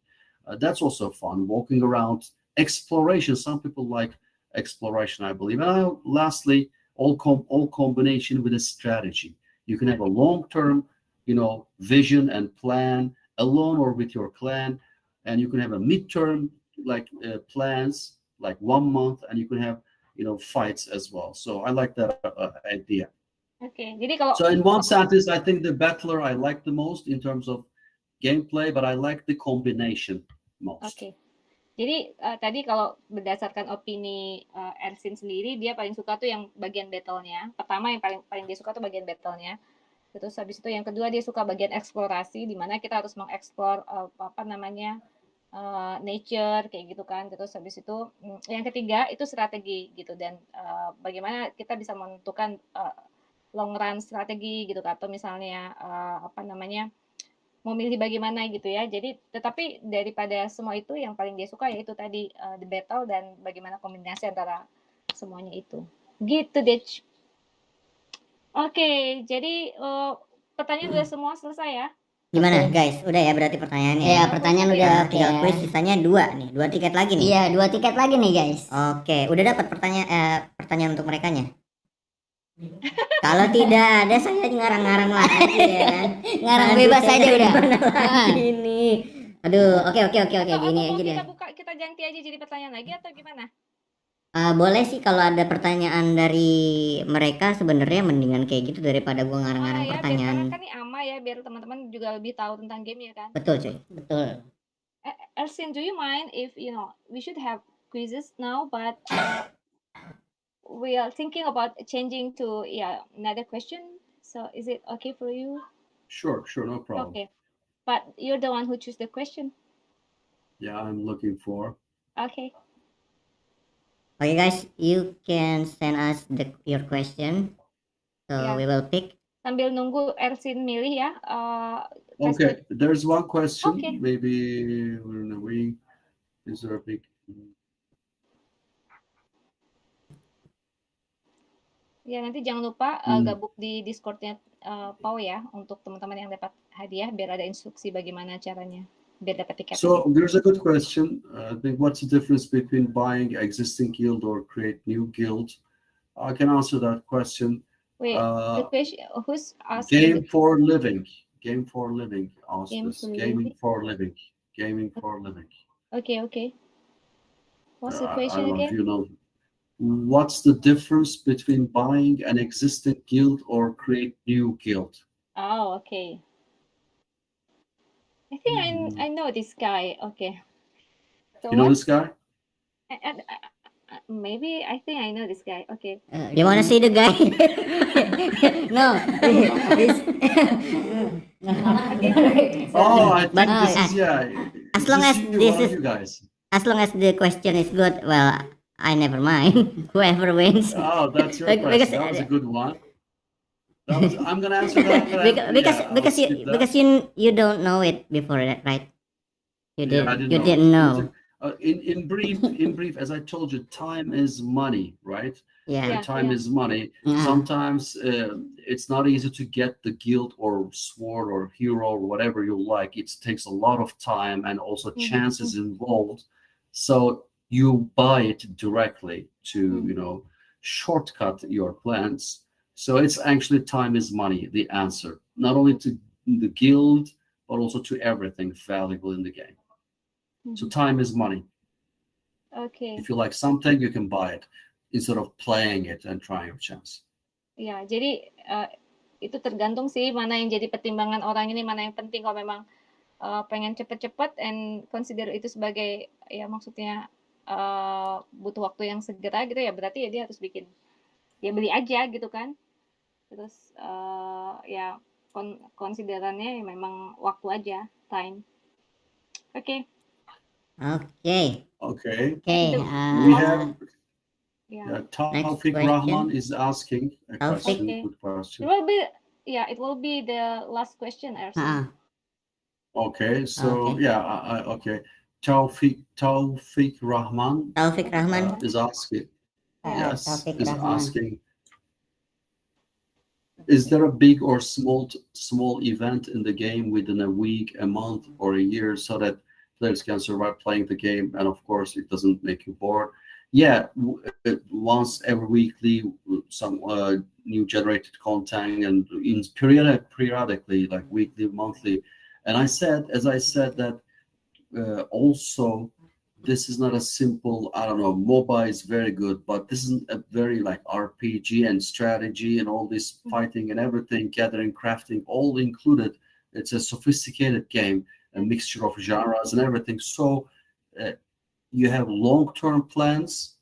that's also fun. Walking around, exploration, some people like exploration, I believe. And lastly, all combination with a strategy. You can have a long-term, vision and plan alone or with your clan, and you can have a midterm plans, like 1 month, and you can have fights as well. So I like that idea. Okay, jadi kalau So in one sentence, I think the battler I like the most in terms of gameplay, but I like the combination most. Oke. Jadi tadi kalau berdasarkan opini Ersin sendiri, dia paling suka tuh yang bagian battle-nya. Pertama yang paling dia suka tuh bagian battle-nya. Terus habis itu yang kedua dia suka bagian eksplorasi, di mana kita harus mengeksplor nature kayak gitu kan. Terus habis itu yang ketiga itu strategi gitu, dan bagaimana kita bisa menentukan long run strategi gitu, atau misalnya mau milih bagaimana gitu ya. Jadi tetapi daripada semua itu yang paling dia suka yaitu tadi the battle dan bagaimana kombinasi antara semuanya itu. Gitu deh. Oke, jadi pertanyaan udah semua selesai ya. Gimana guys? Udah ya berarti pertanyaannya. Ya, pertanyaan udah oke. Tinggal quiz, sisanya 2 nih, 2 tiket lagi nih. Iya, 2 tiket lagi nih guys. Oke, udah dapat pertanyaan untuk merekanya? Kalau tidak ada saya ngarang-ngarang lagi ya kan. Ngarang bebas saya aja dari udah. mana lagi nih. Aduh, oke Atau gini mau aja deh. kita ganti aja jadi pertanyaan lagi atau gimana? Boleh sih kalau ada pertanyaan dari mereka, sebenarnya mendingan kayak gitu daripada gua ngarang-ngarang Ya, pertanyaan. biar kan ini ama ya, biar teman-teman juga lebih tahu tentang game ya kan. Betul cuy. Betul. Ersin, do you mind if we should have quizzes now, but we are thinking about changing to another question. So is it okay for you? Sure, no problem. Okay, but you're the one who choose the question. Yeah, I'm looking for. Okay. Okay guys, you can send us your question, so we will pick. Sambil nunggu Ersin milih ya. Okay, there's one question. Okay. Maybe we're in a week. Is there a big? Ya, nanti jangan lupa gabung di Discord-nya Pau ya, untuk teman-teman yang dapat hadiah, biar ada instruksi bagaimana caranya biar dapat tiket. So there's a good question. I think what's the difference between buying existing guild or create new guild? I can answer that question. Wait, the question, who's asking? Game for living. Game for living. Gaming for living. Okay. What's the question I don't know again? if you know. What's the difference between buying an existing guild or create new guild? Oh, okay. I think I know this guy. Okay. So you know this guy? Maybe I think I know this guy. Okay. You wanna see the guy? No. Oh, I think this is As long as this is you guys. As long as the question is good, well, I never mind. Whoever wins. Oh, that's your question. That was a good one. I'm gonna answer that. Because you don't know it before that, right? You didn't know. In brief, as I told you, time is money, right? Yeah. Time is money. Sometimes it's not easy to get the guild or sword or hero or whatever you like. It takes a lot of time and also chances involved. So you buy it directly to shortcut your plans. So it's actually time is money, the answer. Not only to the guild, but also to everything valuable in the game. So time is money. Okay. If you like something, you can buy it instead of playing it and trying your chance. Ya, jadi itu tergantung sih mana yang jadi pertimbangan orang ini, mana yang penting. Kalau memang pengen cepet-cepet and consider itu sebagai maksudnya butuh waktu yang segera gitu ya, berarti ya dia harus bikin, ya beli aja gitu kan. Terus konsiderannya memang waktu aja, time. Okay. We have Taufik Rahman is asking a question. Good question. It will be the last question, Ersin. Okay, so okay. Taufik Rahman is asking. Asking. Is there a big or small event in the game within a week, a month, or a year, so that players can survive playing the game, and of course it doesn't make you bored? Yeah, once every weekly, some new generated content, and in periodically, like weekly, monthly. And as I said that also, this is not a simple, mobile is very good, but this is a very like RPG and strategy and all this fighting and everything, gathering, crafting, all included. It's a sophisticated game, a mixture of genres and everything. So you have long-term plans,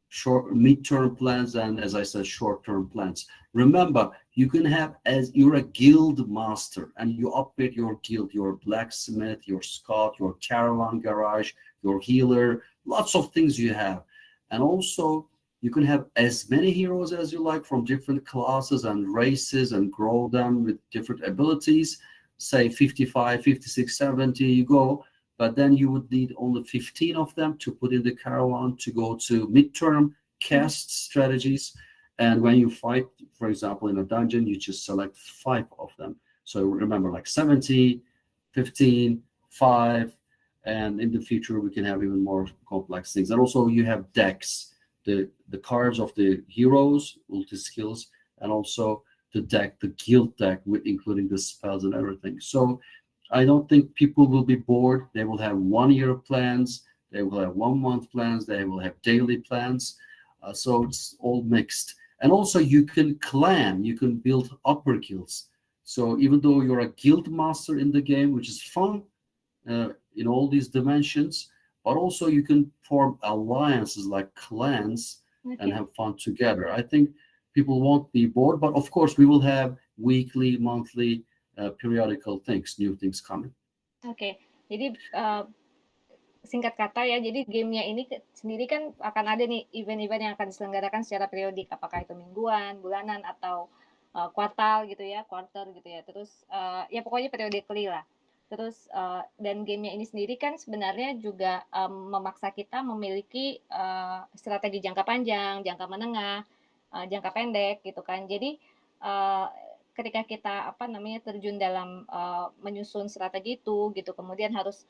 short, mid-term plans, and as I said, short-term plans. Remember, you can have, as you're a guild master and you upgrade your guild, your blacksmith, your scout, your caravan garage, your healer, lots of things you have. And also you can have as many heroes as you like from different classes and races and grow them with different abilities. Say 55, 56, 70, you go, but then you would need only 15 of them to put in the caravan to go to midterm cast strategies. And when you fight, for example, in a dungeon, you just select 5 of them. So remember, like 70, 15, 5, and in the future we can have even more complex things. And also you have decks, the cards of the heroes, ulti skills, and also the deck, the guild deck, with including the spells and everything. So I don't think people will be bored. They will have 1 year plans, they will have 1 month plans, they will have daily plans. So it's all mixed. And also you can clan, you can build upper guilds. So even though you're a guild master in the game, which is fun in all these dimensions, but also you can form alliances like clans and have fun together. I think people won't be bored, but of course we will have weekly, monthly, periodical things, new things coming. Oke, jadi singkat kata ya, jadi gamenya ini sendiri kan akan ada nih event-event yang akan diselenggarakan secara periodik, apakah itu mingguan, bulanan, atau kuartal gitu ya, quarter gitu ya. Terus ya pokoknya periodically lah. Terus dan gamenya ini sendiri kan sebenarnya juga memaksa kita memiliki strategi jangka panjang, jangka menengah, jangka pendek gitu kan. Jadi ketika kita terjun dalam menyusun strategi itu gitu, kemudian harus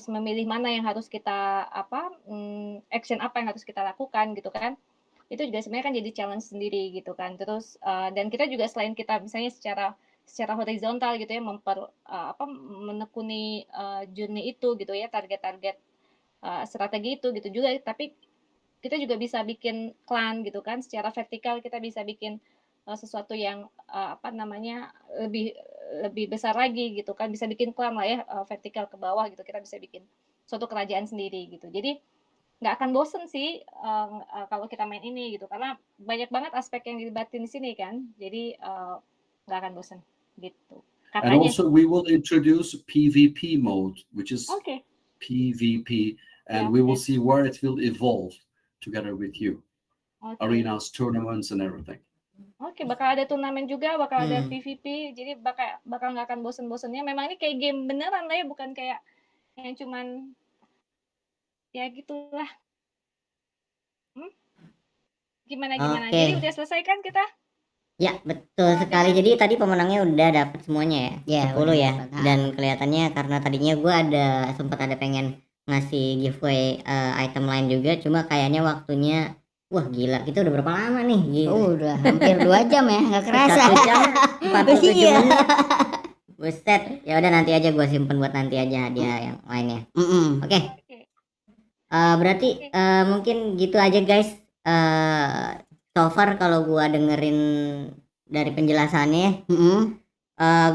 memilih mana yang harus kita action apa yang harus kita lakukan gitu kan, itu juga sebenarnya kan jadi challenge sendiri gitu kan. Terus dan kita juga selain kita misalnya secara horizontal gitu ya menekuni journey itu gitu ya, target-target strategi itu gitu juga, tapi kita juga bisa bikin klan gitu kan. Secara vertikal kita bisa bikin sesuatu yang lebih besar lagi gitu kan, bisa bikin klan lah ya, vertikal ke bawah gitu, kita bisa bikin suatu kerajaan sendiri gitu. Jadi nggak akan bosen sih kalau kita main ini gitu, karena banyak banget aspek yang dilibatin di sini kan, jadi nggak akan bosen gitu And katanya. also we will introduce PvP mode, which is Oke. PvP, and Yeah, we will okay. see where it will evolve together with you. Oke. Arenas, tournaments, and everything. Oke, bakal ada turnamen juga, bakal ada Hmm. PvP, jadi bakal nggak akan bosen-bosennya. Memang ini kayak game beneran lah ya, bukan kayak yang cuman ya gitulah. Gimana? Oke. Jadi udah selesai kan kita? Ya, betul sekali. Jadi tadi pemenangnya udah dapet semuanya ya, 10 ya. Dan kelihatannya karena tadinya gue sempat ada pengen ngasih giveaway item lain juga, cuma kayaknya waktunya wah gila, kita udah berapa lama nih? Gila. Udah hampir 2 jam ya, nggak kerasa. 1 jam 47 Iya. menit. Buset. Ya udah, nanti aja gue simpen buat nanti aja hadiah yang lainnya. Oke. Berarti mungkin gitu aja guys. So far kalau gua dengerin dari penjelasannya,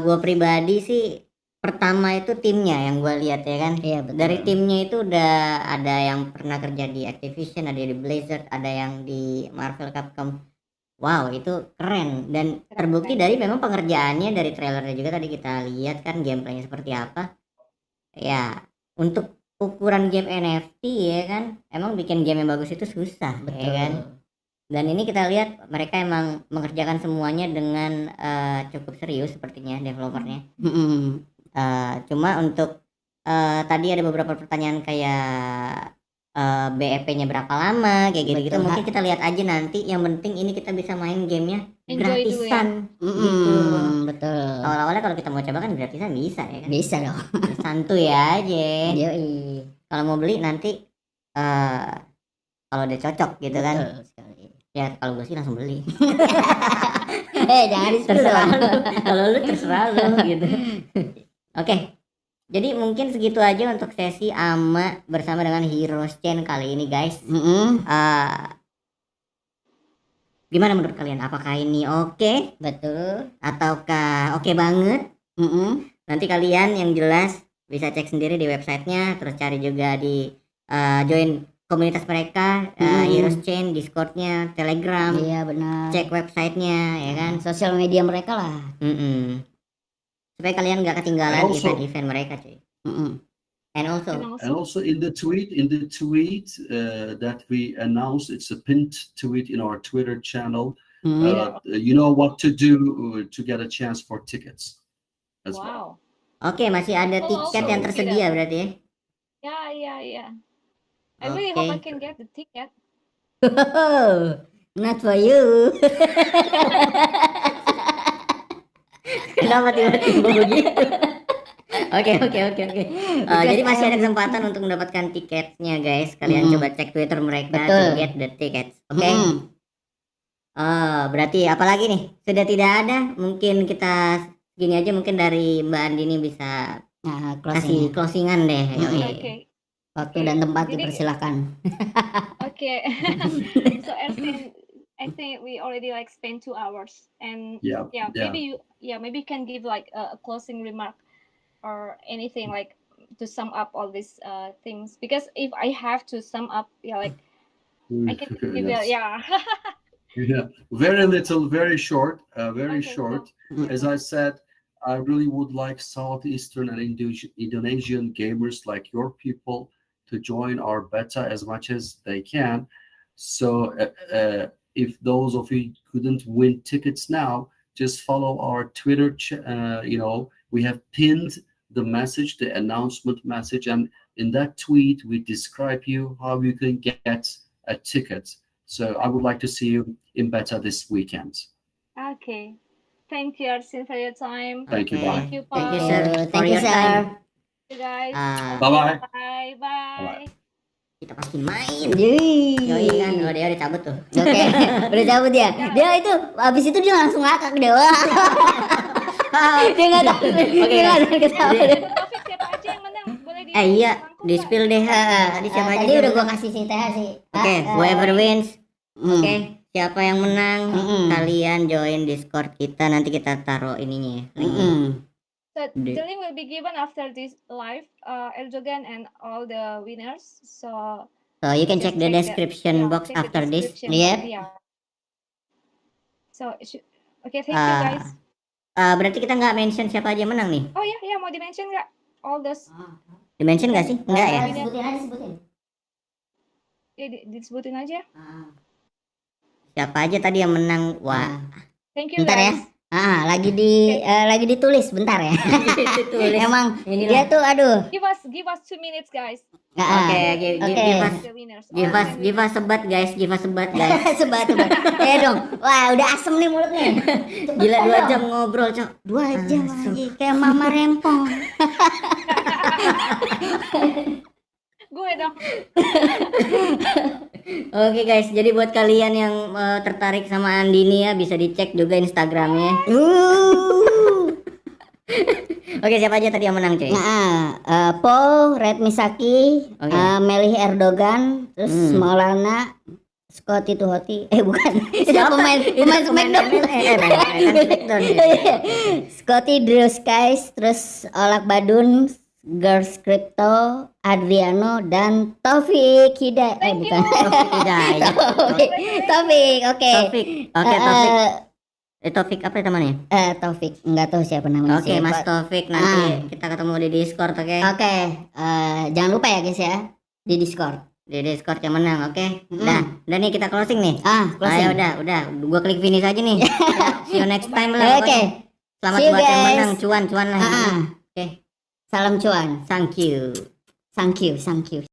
gua pribadi sih pertama itu timnya yang gua lihat ya kan. Iya, betul. Dari timnya itu udah ada yang pernah kerja di Activision, ada di Blizzard, ada yang di Marvel Capcom. Wow, itu keren dan terbukti dari memang pengerjaannya, dari trailernya juga tadi kita lihat kan gameplaynya seperti apa. Ya, untuk ukuran game NFT ya kan, emang bikin game yang bagus itu susah, Betul. ya kan. Dan ini kita lihat mereka emang mengerjakan semuanya dengan cukup serius sepertinya developernya. Cuma untuk tadi ada beberapa pertanyaan kayak BEP-nya berapa lama kayak gitu-gitu, Betul. mungkin kita lihat aja nanti. Yang penting ini kita bisa main gamenya Enjoy dulu ya. gratisan gitu. Betul. Awal-awalnya kalau kita mau coba kan gratisan bisa ya kan. Bisa dong. Santuy aja. Yoi. Kalau mau beli nanti kalau udah cocok gitu kan. Betul sekali. Ya kalau gue sih langsung beli. Jangan Terserah disuruh. lu. Kalau lu terserah lu gitu. Oke. Jadi mungkin segitu aja untuk sesi ama bersama dengan Heroes Chained kali ini guys. Gimana menurut kalian? Apakah ini oke? Betul. Ataukah oke banget? Nanti kalian yang jelas bisa cek sendiri di websitenya, terus cari juga di join komunitas mereka, Heroes Chained, Discordnya, Telegram, Iya benar. cek websitenya ya kan. Sosial media mereka lah. Supaya kalian nggak ketinggalan And also- event-event mereka cuy. And also And also in the tweet that we announced, it's a pinned tweet in our Twitter channel. You know what to do to get a chance for tickets as well. Wow. Oke, masih ada Oh, tiket okay. yang tersedia berarti ya. Yeah. I really hope I Okay. can get the ticket. Not for you. Kenapa tiba-tiba begitu? Oke. Jadi masih ada kesempatan untuk mendapatkan tiketnya guys. Kalian coba cek Twitter mereka to get the tickets. Oke. Berarti apalagi nih? Sudah tidak ada. Mungkin kita gini aja, mungkin dari Mbak Andini bisa kasih closingan deh. Okay. Waktu dan tempat dipersilakan. Okay. So I think we already like spent 2 hours, and maybe you can give like a closing remark or anything like to sum up all these things, because if I have to sum up, I can give Yes. Yeah. Very little, very short, very Okay, short. As I said, I really would like Southeastern and Indonesian gamers like your people to join our beta as much as they can. So if those of you couldn't win tickets now, just follow our Twitter. We have pinned the message, the announcement message, and in that tweet we describe you how you can get a ticket. So I would like to see you in beta this weekend. Okay. Thank you, Arsin, for your time. Thank you. Bye. Thank you, Thank you, Paul. sir. Thank you, sir. You guys. Bye-bye. Bye. Kita pasti main. Yoi. Yoi kan, dia udah cabut tuh. Oke, udah cabut ya. Dia itu abis itu dia langsung ngakak deh. Wah. Dia nggak tahu. Dia nggak tahu ketawa deh. Taufik, siapa aja yang menang? Boleh Iya, dirangkum di nggak? spill deh. Tadi siapa aja? Tadi yang udah gua menang? kasih si TH sih. Oke, whoever wins. Oke, Hmm. siapa yang menang? Kalian join Discord kita, nanti kita taruh ininya ya. linknya. So the link will be given after this live, Erdogan and all the winners. So So you can just check the description box check the after this. description. Yep. Yeah. So okay, thank you guys. Berarti kita nggak mention siapa aja yang menang nih? Oh ya, mau di-mention nggak? All those Di-mention nggak sih? Enggak ya? Sebutin aja, sebutin. ya disebutin aja. Siapa aja tadi yang menang? Wah, Thank you Bentar ya. guys. Lagi ditulis bentar ya. tulis. Emang Inilah. dia tuh aduh. Give us 2 minutes, guys. Oke, give us The winners. give us sebat guys, give us sebat guys. Sebat. Dong. Wah, udah asem nih mulutnya. Gila 2 jam ngobrol, Cok. 2 jam lagi kayak mama rempong. Gue dong. Oke guys, jadi buat kalian yang tertarik sama Andini ya, bisa dicek juga Instagramnya. Oke, siapa aja tadi yang menang cuy? Paul, Red Misaki, Oke. Melih Erdogan, terus Maulana, Scotty Tuhoti. Bukan. Itu pemain Smackdown. Smackdown. Ya. Scotty Drew Skies, terus Olak Badun, Girls Crypto, Adriano, dan Taufik Hidayat. Bukan. Taufik Hidayat. Taufik, oke. Taufik. Oke, Taufik. Taufik apa namanya? Taufik, nggak tahu siapa namanya. Oke, Mas Taufik, nanti kita ketemu di Discord, oke? Oke, jangan lupa ya guys ya, di Discord. Di Discord yang menang, oke? Udah nih kita closing nih. Closing. Ayo udah. Gua klik finish aja nih. See you next time lah. Oke. Selamat See you, buat yang guys. menang, cuan lah. Oke. Salam cuan. Thank you. Thank you.